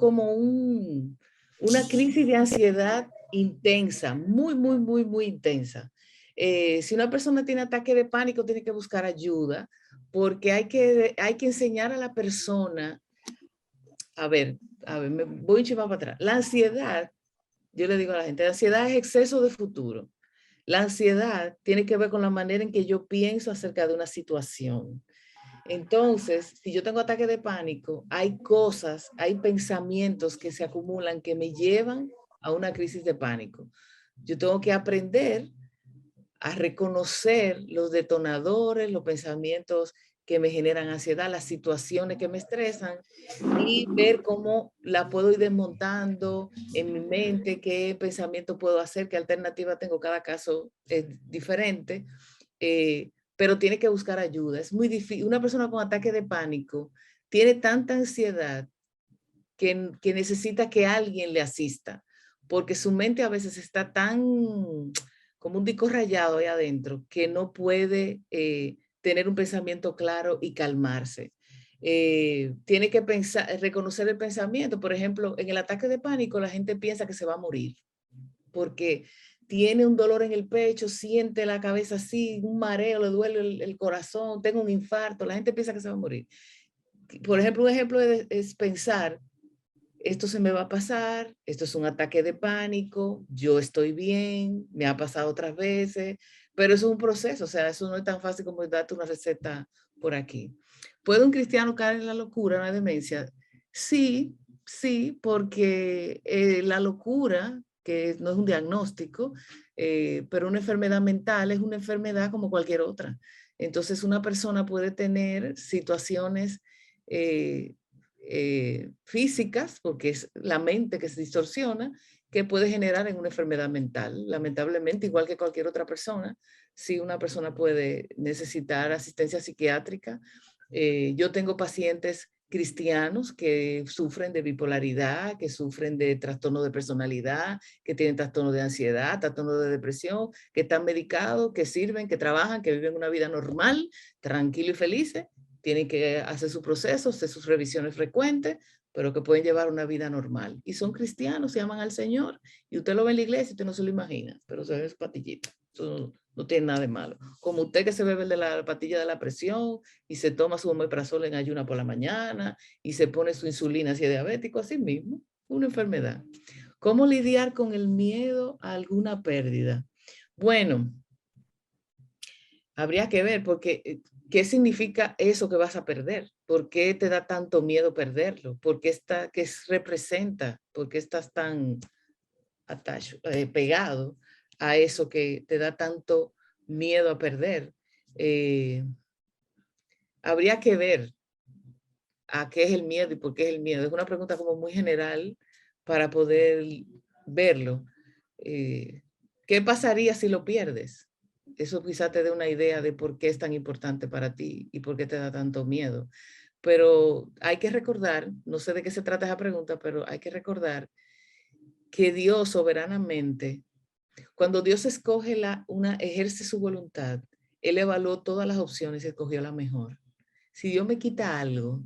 crisis de ansiedad intensa, muy intensa. Si una persona tiene ataque de pánico, tiene que buscar ayuda, porque hay que enseñar a la persona, a ver, me voy un chima para atrás. La ansiedad, yo le digo a la gente, la ansiedad es exceso de futuro. La ansiedad tiene que ver con la manera en que yo pienso acerca de una situación. Entonces, si yo tengo ataque de pánico, hay cosas, hay pensamientos que se acumulan que me llevan a una crisis de pánico. Yo tengo que aprender a reconocer los detonadores, los pensamientos que me generan ansiedad, las situaciones que me estresan y ver cómo la puedo ir desmontando en mi mente, qué pensamiento puedo hacer, qué alternativa tengo. Cada caso es diferente. Pero tiene que buscar ayuda. Es muy difícil. Una persona con ataque de pánico tiene tanta ansiedad que necesita que alguien le asista, porque su mente a veces está tan como un disco rayado ahí adentro que no puede tener un pensamiento claro y calmarse. Tiene que pensar, reconocer el pensamiento. Por ejemplo, en el ataque de pánico la gente piensa que se va a morir porque tiene un dolor en el pecho, siente la cabeza así, un mareo, le duele el corazón, tengo un infarto, la gente piensa que se va a morir. Por ejemplo, un ejemplo es pensar, esto se me va a pasar, esto es un ataque de pánico, yo estoy bien, me ha pasado otras veces, pero eso es un proceso, o sea, eso no es tan fácil como darte una receta por aquí. ¿Puede un cristiano caer en la locura, en la demencia? Sí, sí, porque la locura, que no es un diagnóstico, pero una enfermedad mental es una enfermedad como cualquier otra. Entonces, una persona puede tener situaciones físicas, porque es la mente que se distorsiona, que puede generar en una enfermedad mental. Lamentablemente, igual que cualquier otra persona, si una persona puede necesitar asistencia psiquiátrica. Yo tengo pacientes cristianos que sufren de bipolaridad, que sufren de trastorno de personalidad, que tienen trastorno de ansiedad, trastorno de depresión, que están medicados, que sirven, que trabajan, que viven una vida normal, tranquilo y felices. Tienen que hacer su proceso, hacer sus revisiones frecuentes, pero que pueden llevar una vida normal. Y son cristianos, se llaman al Señor, y usted lo ve en la iglesia y usted no se lo imagina, pero se ve su patillita. Eso no tiene nada de malo. Como usted que se bebe de la patilla de la presión y se toma su omeprazol en ayuna por la mañana y se pone su insulina si es diabético, así mismo, una enfermedad. ¿Cómo lidiar con el miedo a alguna pérdida? Bueno, habría que ver porque ¿qué significa eso que vas a perder? ¿Por qué te da tanto miedo perderlo? ¿Por qué qué representa? ¿Por qué estás tan pegado a eso que te da tanto miedo a perder? Habría que ver a qué es el miedo y por qué es el miedo. Es una pregunta como muy general para poder verlo. ¿Qué pasaría si lo pierdes? Eso quizá te dé una idea de por qué es tan importante para ti y por qué te da tanto miedo. Pero hay que recordar, no sé de qué se trata esa pregunta, pero hay que recordar que Dios soberanamente, cuando Dios ejerce su voluntad, Él evaluó todas las opciones y escogió la mejor. Si Dios me quita algo,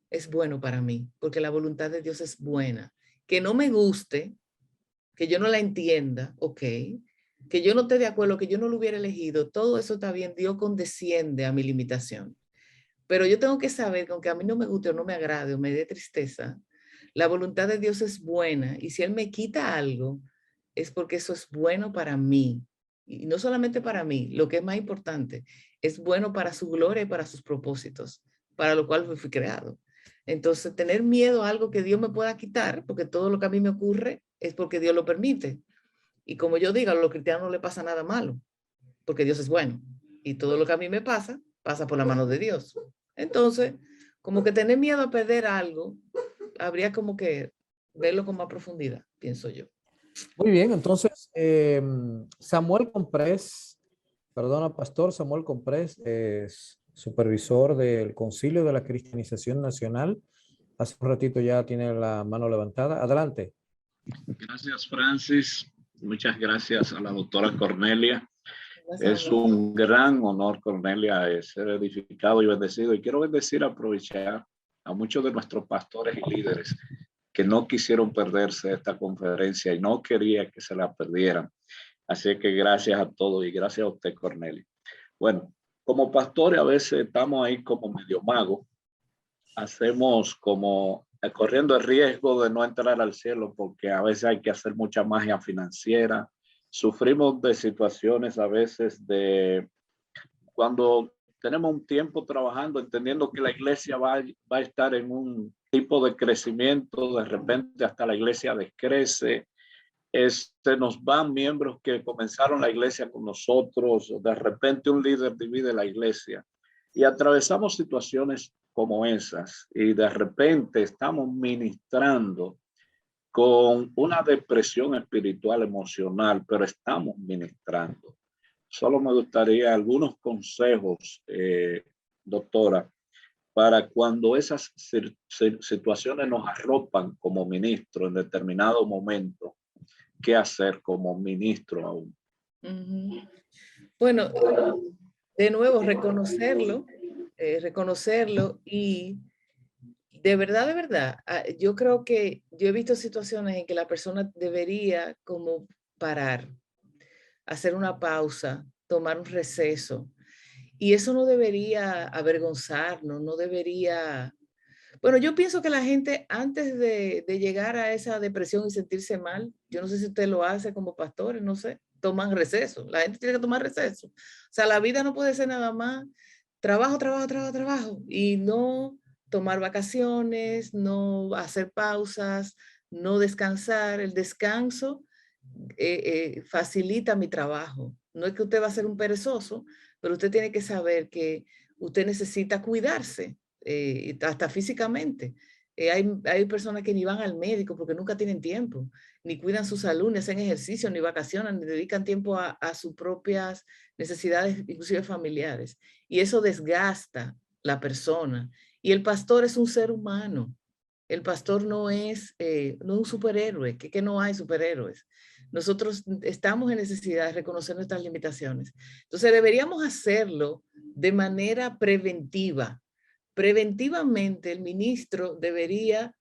es bueno para mí, porque la voluntad de Dios es buena. Que no me guste, que yo no la entienda, ok, que yo no esté de acuerdo, que yo no lo hubiera elegido, todo eso está bien, Dios condesciende a mi limitación. Pero yo tengo que saber que aunque a mí no me guste o no me agrade o me dé tristeza, la voluntad de Dios es buena. Y si Él me quita algo, es porque eso es bueno para mí. Y no solamente para mí, lo que es más importante, es bueno para su gloria y para sus propósitos, para lo cual fui creado. Entonces, tener miedo a algo que Dios me pueda quitar, porque todo lo que a mí me ocurre es porque Dios lo permite. Y como yo digo, a los cristianos no le pasa nada malo, porque Dios es bueno. Y todo lo que a mí me pasa, pasa por la mano de Dios. Entonces, como que tener miedo a perder algo, habría como que verlo con más profundidad, pienso yo. Muy bien, entonces Samuel Comprés, perdona, Pastor Samuel Comprés, es supervisor del Concilio de la Cristianización Nacional. Hace un ratito ya tiene la mano levantada. Adelante. Gracias, Francis. Muchas gracias a la doctora Cornelia. Gracias, Es un gran honor, Cornelia, ser edificado y bendecido. Y quiero bendecir, aprovechar a muchos de nuestros pastores y líderes que no quisieron perderse esta conferencia y no quería que se la perdieran. Así que gracias a todos y gracias a usted, Cornelia. Bueno, como pastores a veces estamos ahí como medio magos. Hacemos como corriendo el riesgo de no entrar al cielo porque a veces hay que hacer mucha magia financiera. Sufrimos de situaciones a veces de cuando tenemos un tiempo trabajando, entendiendo que la iglesia va a estar en un tipo de crecimiento, de repente hasta la iglesia descrece. Nos van miembros que comenzaron la iglesia con nosotros, de repente un líder divide la iglesia y atravesamos situaciones como esas y de repente estamos ministrando con una depresión espiritual, emocional, pero estamos ministrando. Solo me gustaría algunos consejos, doctora, para cuando esas situaciones nos arropan como ministro en determinado momento, ¿qué hacer como ministro aún? Bueno, de nuevo, reconocerlo y de verdad, yo creo que yo he visto situaciones en que la persona debería como parar, hacer una pausa, tomar un receso. Y eso no debería avergonzarnos, no debería... Bueno, yo pienso que la gente antes de llegar a esa depresión y sentirse mal, yo no sé si usted lo hace como pastores, no sé, toman receso. La gente tiene que tomar receso. O sea, la vida no puede ser nada más trabajo y no tomar vacaciones, no hacer pausas, no descansar. El descanso facilita mi trabajo. No es que usted va a ser un perezoso, pero usted tiene que saber que usted necesita cuidarse, hasta físicamente. Hay personas que ni van al médico porque nunca tienen tiempo, ni cuidan su salud, ni hacen ejercicio, ni vacacionan, ni dedican tiempo a sus propias necesidades, inclusive familiares. Y eso desgasta la persona. Y el pastor es un ser humano. El pastor no es no un superhéroe, que no hay superhéroes. Nosotros estamos en necesidad de reconocer nuestras limitaciones. Entonces deberíamos hacerlo de manera preventiva. Preventivamente el ministro debería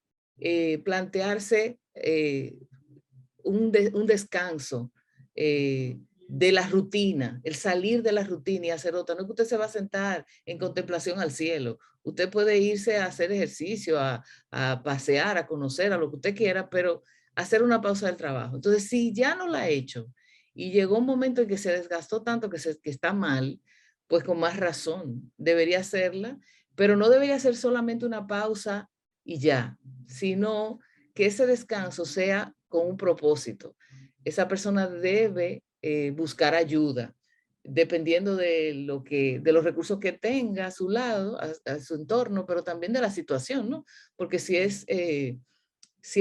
plantearse un descanso de la rutina, el salir de la rutina y hacer otra. No es que usted se va a sentar en contemplación al cielo. Usted puede irse a hacer ejercicio, a pasear, a conocer, a lo que usted quiera, pero hacer una pausa del trabajo. Entonces, si ya no la ha hecho y llegó un momento en que se desgastó tanto que está mal, pues con más razón debería hacerla, pero no debería ser solamente una pausa y ya, sino que ese descanso sea con un propósito. Esa persona debe buscar ayuda, dependiendo de los recursos que tenga a su lado, a su entorno, pero también de la situación, ¿no? Porque si es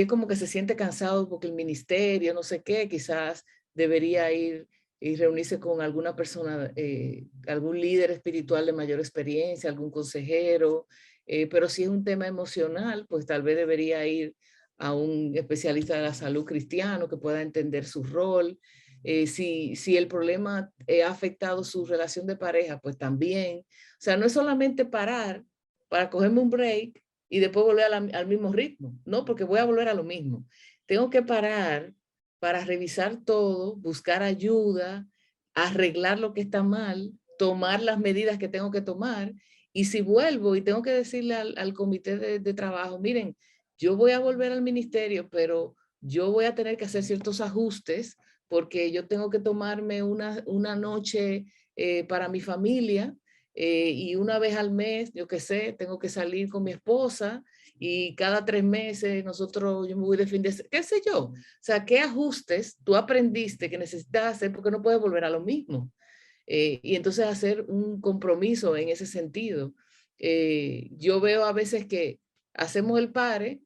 como que se siente cansado porque el ministerio, no sé qué, quizás debería ir y reunirse con alguna persona, algún líder espiritual de mayor experiencia, algún consejero, pero si es un tema emocional, pues tal vez debería ir a un especialista de la salud cristiano que pueda entender su rol. Si el problema ha afectado su relación de pareja, pues también. O sea, no es solamente parar para cogerme un break y después volver al mismo ritmo, no, porque voy a volver a lo mismo. Tengo que parar para revisar todo, buscar ayuda, arreglar lo que está mal, tomar las medidas que tengo que tomar Y si vuelvo y tengo que decirle al comité de trabajo, miren, yo voy a volver al ministerio, pero yo voy a tener que hacer ciertos ajustes porque yo tengo que tomarme una noche para mi familia y una vez al mes, yo qué sé, tengo que salir con mi esposa y cada 3 meses yo me voy de fin de semana, qué sé yo. O sea, ¿qué ajustes tú aprendiste que necesitas hacer porque no puedes volver a lo mismo? Y entonces hacer un compromiso en ese sentido. Yo veo a veces que hacemos el pare,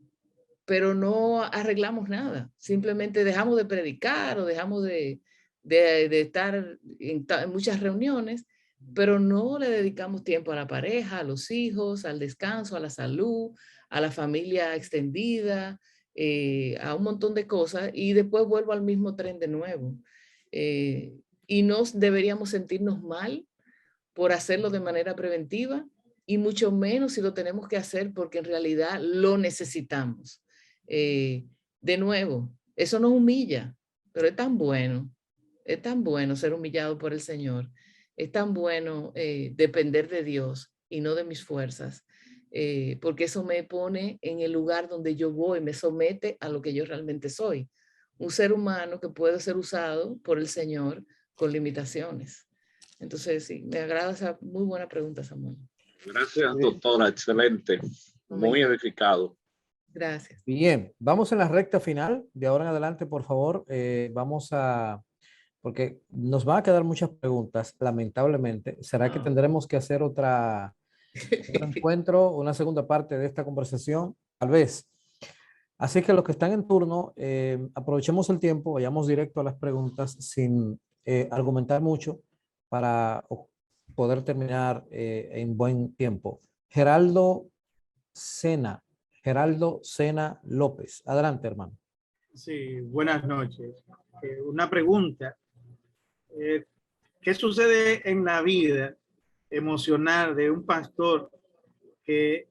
pero no arreglamos nada. Simplemente dejamos de predicar o dejamos de estar en muchas reuniones, pero no le dedicamos tiempo a la pareja, a los hijos, al descanso, a la salud, a la familia extendida, a un montón de cosas, y después vuelvo al mismo tren de nuevo. Y no deberíamos sentirnos mal por hacerlo de manera preventiva, y mucho menos si lo tenemos que hacer porque en realidad lo necesitamos. De nuevo, eso nos humilla, pero es tan bueno ser humillado por el Señor, es tan bueno depender de Dios y no de mis fuerzas, porque eso me pone en el lugar donde yo voy, me somete a lo que yo realmente soy, un ser humano que puede ser usado por el Señor con limitaciones. Entonces, sí, me agrada esa muy buena pregunta, Samuel. Gracias, doctora. Excelente. Muy edificado. Gracias. Bien, vamos en la recta final. De ahora en adelante, por favor, vamos a, porque nos van a quedar muchas preguntas, lamentablemente. ¿Será que tendremos que hacer otro encuentro, una segunda parte de esta conversación? Tal vez. Así que los que están en turno, aprovechemos el tiempo, vayamos directo a las preguntas sin argumentar mucho para poder terminar en buen tiempo. Geraldo Sena López. Adelante, hermano. Sí, buenas noches. Una pregunta. ¿Qué sucede en la vida emocional de un pastor que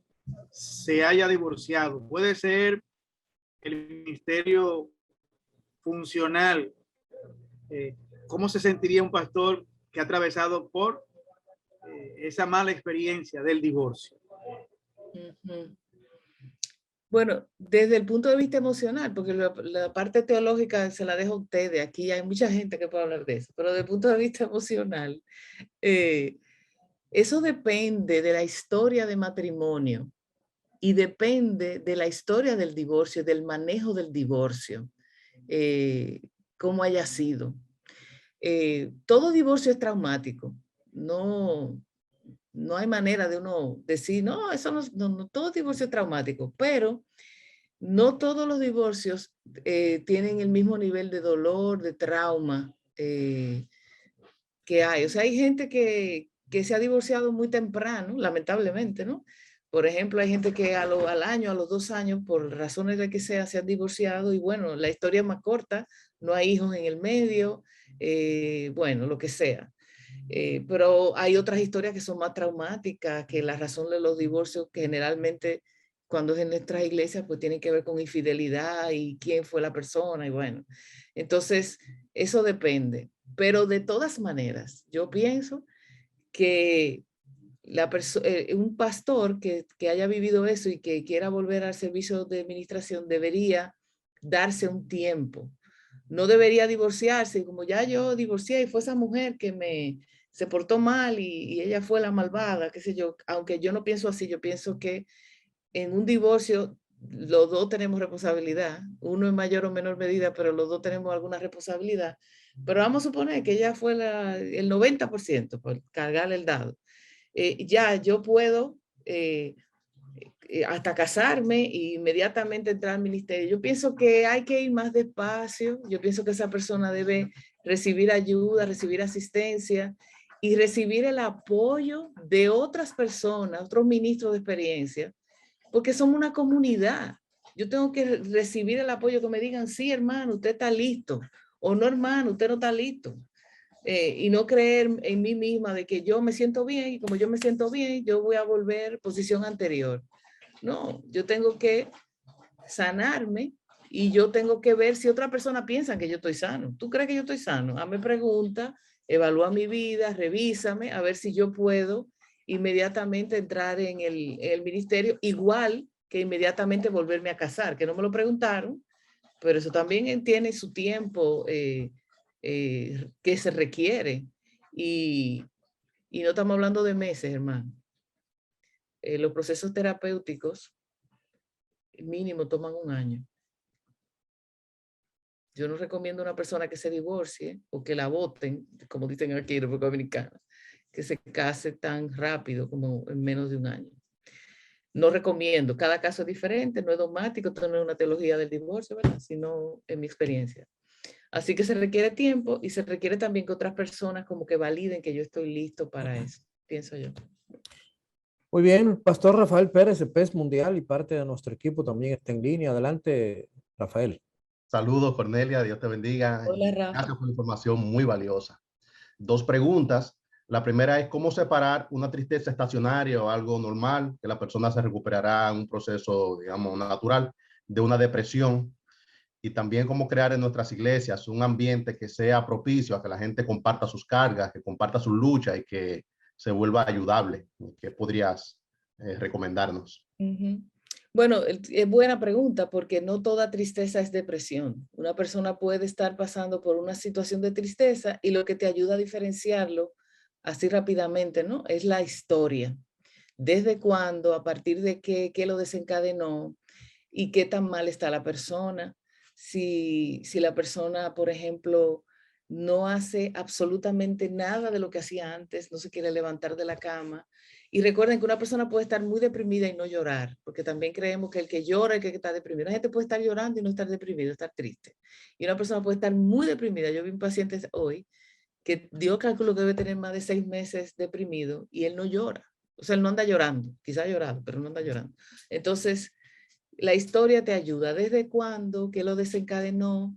se haya divorciado? Puede ser el ministerio funcional. ¿Cómo se sentiría un pastor que ha atravesado por esa mala experiencia del divorcio? Bueno, desde el punto de vista emocional, porque la parte teológica se la dejo a ustedes, aquí hay mucha gente que puede hablar de eso, pero desde el punto de vista emocional, eso depende de la historia de matrimonio y depende de la historia del divorcio, del manejo del divorcio, cómo haya sido. Todo divorcio es traumático, no hay manera de uno decir, no, eso no, todo divorcio es traumático, pero no todos los divorcios tienen el mismo nivel de dolor, de trauma que hay. O sea, hay gente que se ha divorciado muy temprano, lamentablemente, ¿no? Por ejemplo, hay gente que al año, a los 2 años, por razones de que sea, se han divorciado y bueno, la historia es más corta, no hay hijos en el medio, bueno, lo que sea. Pero hay otras historias que son más traumáticas, que la razón de los divorcios que generalmente cuando es en nuestras iglesias pues tienen que ver con infidelidad y quién fue la persona y bueno. Entonces eso depende, pero de todas maneras yo pienso que un pastor que haya vivido eso y que quiera volver al servicio de administración debería darse un tiempo. No debería divorciarse, como ya yo divorcié y fue esa mujer que se portó mal y ella fue la malvada, qué sé yo, aunque yo no pienso así, yo pienso que en un divorcio los dos tenemos responsabilidad, uno en mayor o menor medida, pero los dos tenemos alguna responsabilidad. Pero vamos a suponer que ella fue el 90% por cargarle el dado. Ya yo puedo hasta casarme e inmediatamente entrar al ministerio. Yo pienso que hay que ir más despacio. Yo pienso que esa persona debe recibir ayuda, recibir asistencia y recibir el apoyo de otras personas, otros ministros de experiencia, porque somos una comunidad. Yo tengo que recibir el apoyo, que me digan, sí, hermano, usted está listo, o no, hermano, usted no está listo. Y no creer en mí misma de que yo me siento bien y como yo me siento bien, yo voy a volver posición anterior. No, yo tengo que sanarme y yo tengo que ver si otra persona piensa que yo estoy sano. ¿Tú crees que yo estoy sano? Hazme pregunta, evalúa mi vida, revísame, a ver si yo puedo inmediatamente entrar en el ministerio, igual que inmediatamente volverme a casar, que no me lo preguntaron, pero eso también tiene su tiempo que se requiere. Y no estamos hablando de meses, hermano. Los procesos terapéuticos mínimo toman 1 año. Yo no recomiendo a una persona que se divorcie o que la voten, como dicen aquí en República Dominicana, que se case tan rápido como en menos de 1 año. No recomiendo, cada caso es diferente, no es dogmático, esto no es una teología del divorcio, ¿verdad? Sino en mi experiencia. Así que se requiere tiempo y se requiere también que otras personas como que validen que yo estoy listo para eso, pienso yo. Muy bien, Pastor Rafael Pérez, de PES Mundial y parte de nuestro equipo también está en línea. Adelante, Rafael. Saludos, Cornelia, Dios te bendiga. Hola, Rafa. Gracias por la información muy valiosa. 2 preguntas. La primera es, ¿cómo separar una tristeza estacionaria o algo normal, que la persona se recuperará en un proceso, digamos, natural, de una depresión? Y también cómo crear en nuestras iglesias un ambiente que sea propicio a que la gente comparta sus cargas, que comparta sus luchas y que se vuelva ayudable. ¿Qué podrías recomendarnos? Bueno, es buena pregunta porque no toda tristeza es depresión. Una persona puede estar pasando por una situación de tristeza y lo que te ayuda a diferenciarlo así rápidamente, ¿no? Es la historia. ¿Desde cuándo? ¿A partir de qué lo desencadenó? ¿Y qué tan mal está la persona? Si la persona, por ejemplo, no hace absolutamente nada de lo que hacía antes, no se quiere levantar de la cama. Y recuerden que una persona puede estar muy deprimida y no llorar, porque también creemos que el que llora es el que está deprimido. La gente puede estar llorando y no estar deprimido, estar triste. Y una persona puede estar muy deprimida. Yo vi un paciente hoy que dio cálculo que debe tener más de 6 meses deprimido y él no llora. O sea, él no anda llorando, quizá ha llorado, pero no anda llorando. Entonces, la historia te ayuda. ¿Desde cuándo? ¿Qué lo desencadenó?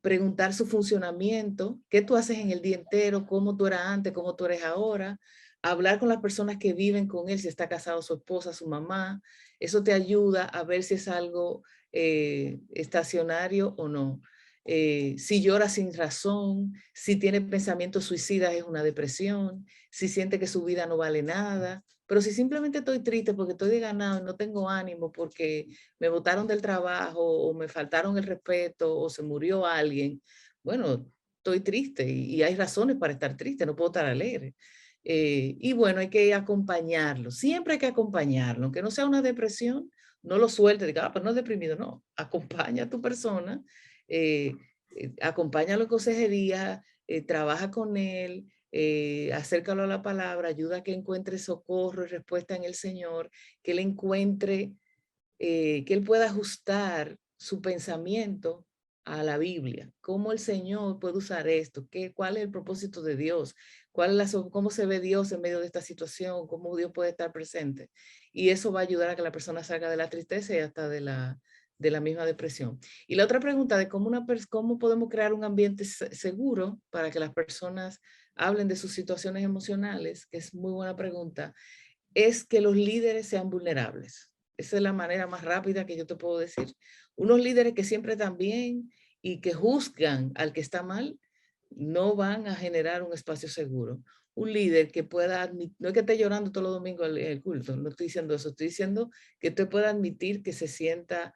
Preguntar su funcionamiento, qué tú haces en el día entero, cómo tú eras antes, cómo tú eres ahora, hablar con las personas que viven con él, si está casado su esposa, su mamá, eso te ayuda a ver si es algo estacionario o no. Si llora sin razón, si tiene pensamientos suicidas es una depresión, si siente que su vida no vale nada, pero si simplemente estoy triste porque estoy desganado y no tengo ánimo porque me botaron del trabajo o me faltaron el respeto o se murió alguien, bueno, estoy triste y hay razones para estar triste, no puedo estar alegre. Y bueno, hay que acompañarlo, siempre hay que acompañarlo, aunque no sea una depresión, no lo suelte, diga, pues no es deprimido, no, acompaña a tu persona, acompáñalo en consejería, trabaja con él, acércalo a la palabra, ayuda a que encuentre socorro y respuesta en el Señor, que él encuentre, que él pueda ajustar su pensamiento a la Biblia. ¿Cómo el Señor puede usar esto? ¿Cuál es el propósito de Dios? ¿Cómo se ve Dios en medio de esta situación? ¿Cómo Dios puede estar presente? Y eso va a ayudar a que la persona salga de la tristeza y hasta de la misma depresión. Y la otra pregunta de cómo podemos crear un ambiente seguro para que las personas hablen de sus situaciones emocionales, que es muy buena pregunta, es que los líderes sean vulnerables. Esa es la manera más rápida que yo te puedo decir. Unos líderes que siempre están bien y que juzgan al que está mal, no van a generar un espacio seguro. Un líder que pueda admitir, no es que esté llorando todos los domingos el culto, no estoy diciendo eso, estoy diciendo que usted pueda admitir que se sienta,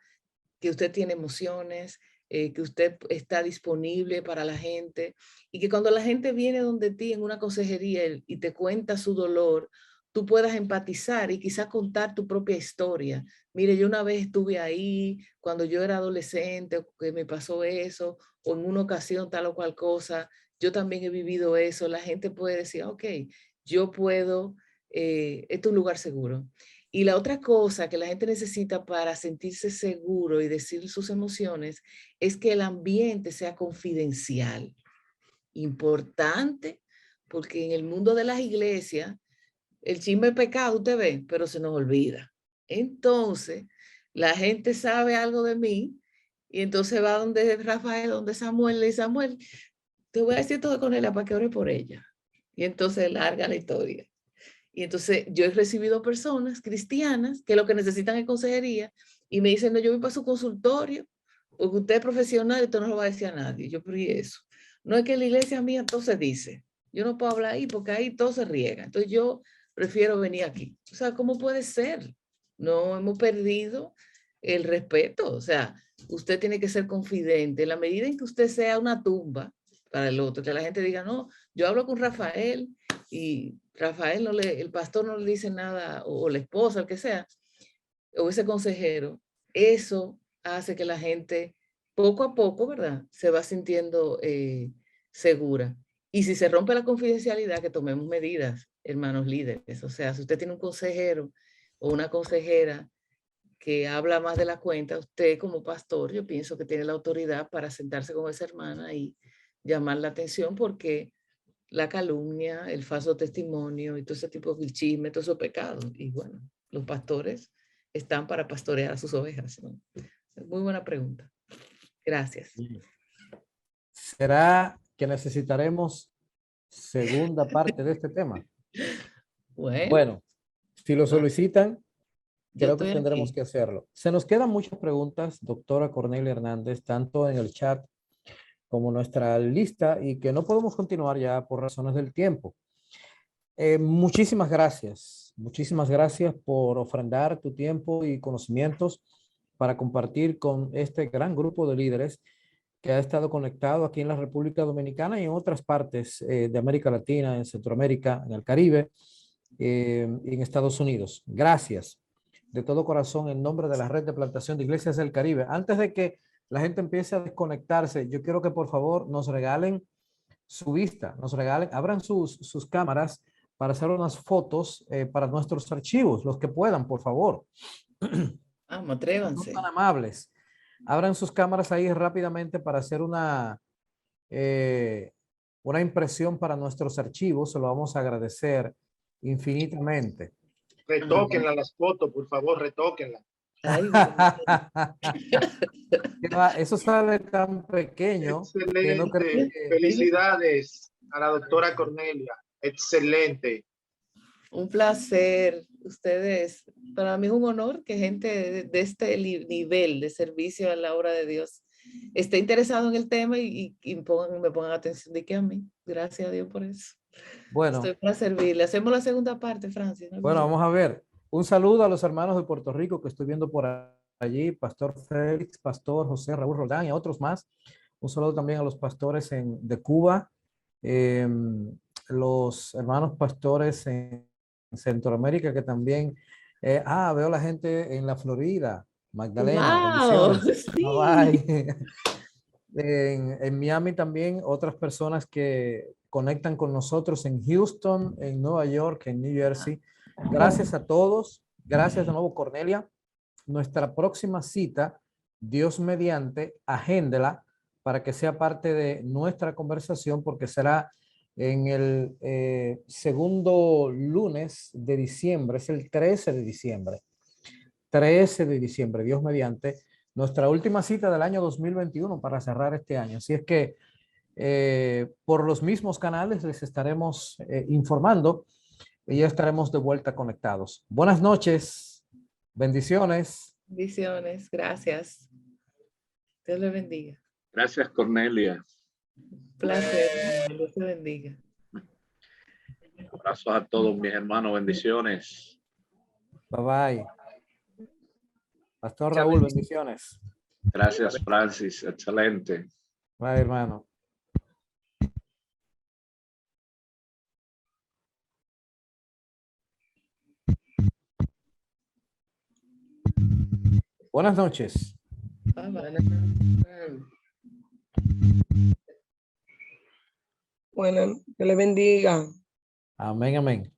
que usted tiene emociones, que usted está disponible para la gente y que cuando la gente viene donde ti en una consejería y te cuenta su dolor, tú puedas empatizar y quizás contar tu propia historia. Mire, yo una vez estuve ahí cuando yo era adolescente, que me pasó eso, o en una ocasión tal o cual cosa, yo también he vivido eso. La gente puede decir, ok, yo puedo, esto es un lugar seguro. Y la otra cosa que la gente necesita para sentirse seguro y decir sus emociones es que el ambiente sea confidencial. Importante, porque en el mundo de las iglesias, el chisme es pecado, usted ve, pero se nos olvida. Entonces, la gente sabe algo de mí y entonces va donde Rafael, donde Samuel, le dice, Samuel, te voy a decir todo con ella para que ore por ella. Y entonces larga la historia. Y entonces yo he recibido personas cristianas que lo que necesitan es consejería y me dicen, no, yo voy para su consultorio porque usted es profesional y usted no lo va a decir a nadie. Yo, pero ¿y eso? No es que la iglesia mía entonces dice, yo no puedo hablar ahí porque ahí todo se riega. Entonces yo prefiero venir aquí. O sea, ¿cómo puede ser? No hemos perdido el respeto. O sea, usted tiene que ser confidente. En la medida en que usted sea una tumba para el otro, que la gente diga, no, yo hablo con Rafael y Rafael el pastor no le dice nada, o la esposa, el que sea, o ese consejero, eso hace que la gente poco a poco, ¿verdad?, se va sintiendo segura. Y si se rompe la confidencialidad, que tomemos medidas, hermanos líderes. O sea, si usted tiene un consejero o una consejera que habla más de la cuenta, usted como pastor, yo pienso que tiene la autoridad para sentarse con esa hermana y llamar la atención, porque la calumnia, el falso testimonio y todo ese tipo de chisme, todo eso pecado. Y bueno, los pastores están para pastorear a sus ovejas, ¿no? Muy buena pregunta. Gracias. ¿Será que necesitaremos segunda parte de este tema? Bueno, si lo solicitan, creo que tendremos que hacerlo. Se nos quedan muchas preguntas, doctora Cornelia Hernández, tanto en el chat como nuestra lista, y que no podemos continuar ya por razones del tiempo. Muchísimas gracias por ofrendar tu tiempo y conocimientos para compartir con este gran grupo de líderes que ha estado conectado aquí en la República Dominicana y en otras partes de América Latina, en Centroamérica, en el Caribe y en Estados Unidos. Gracias de todo corazón en nombre de la Red de Plantación de Iglesias del Caribe. Antes de que la gente empiece a desconectarse, yo quiero que por favor nos regalen su vista, abran sus cámaras para hacer unas fotos para nuestros archivos, los que puedan, por favor. Vamos, atrévanse. No tan amables. Abran sus cámaras ahí rápidamente para hacer una impresión para nuestros archivos. Se lo vamos a agradecer infinitamente. Retóquenla las fotos, por favor, retóquenla. Ay, eso sale tan pequeño. Excelente. Que no creo que... Felicidades a la doctora Cornelia. Excelente. Un placer. Ustedes, para mí es un honor que gente de este nivel de servicio a la obra de Dios esté interesado en el tema y me pongan atención de que a mí. Gracias a Dios por eso. Bueno. Estoy para servirle. Hacemos la segunda parte, Francis. ¿No? Bueno, vamos a ver. Un saludo a los hermanos de Puerto Rico que estoy viendo por allí, Pastor Félix, Pastor José Raúl Roldán y a otros más. Un saludo también a los pastores de Cuba, los hermanos pastores en Centroamérica que también, veo la gente en la Florida, Magdalena. Wow, sí. Bye. En Miami también otras personas que conectan con nosotros en Houston, en Nueva York, en New Jersey. Gracias a todos. Gracias de nuevo, Cornelia. Nuestra próxima cita, Dios mediante, agéndela para que sea parte de nuestra conversación, porque será en el segundo lunes de diciembre, es el 13 de diciembre. 13 de diciembre, Dios mediante, nuestra última cita del año 2021 para cerrar este año. Así es que por los mismos canales les estaremos informando y ya estaremos de vuelta conectados. Buenas noches. Bendiciones. Bendiciones. Gracias. Dios le bendiga. Gracias, Cornelia. Un placer. Dios te bendiga. Abrazos a todos mis hermanos. Bendiciones. Bye bye. Pastor Raúl, bendiciones. Gracias, Francis. Excelente. Bye, hermano. Buenas noches. Bueno, que le bendiga. Amén, amén.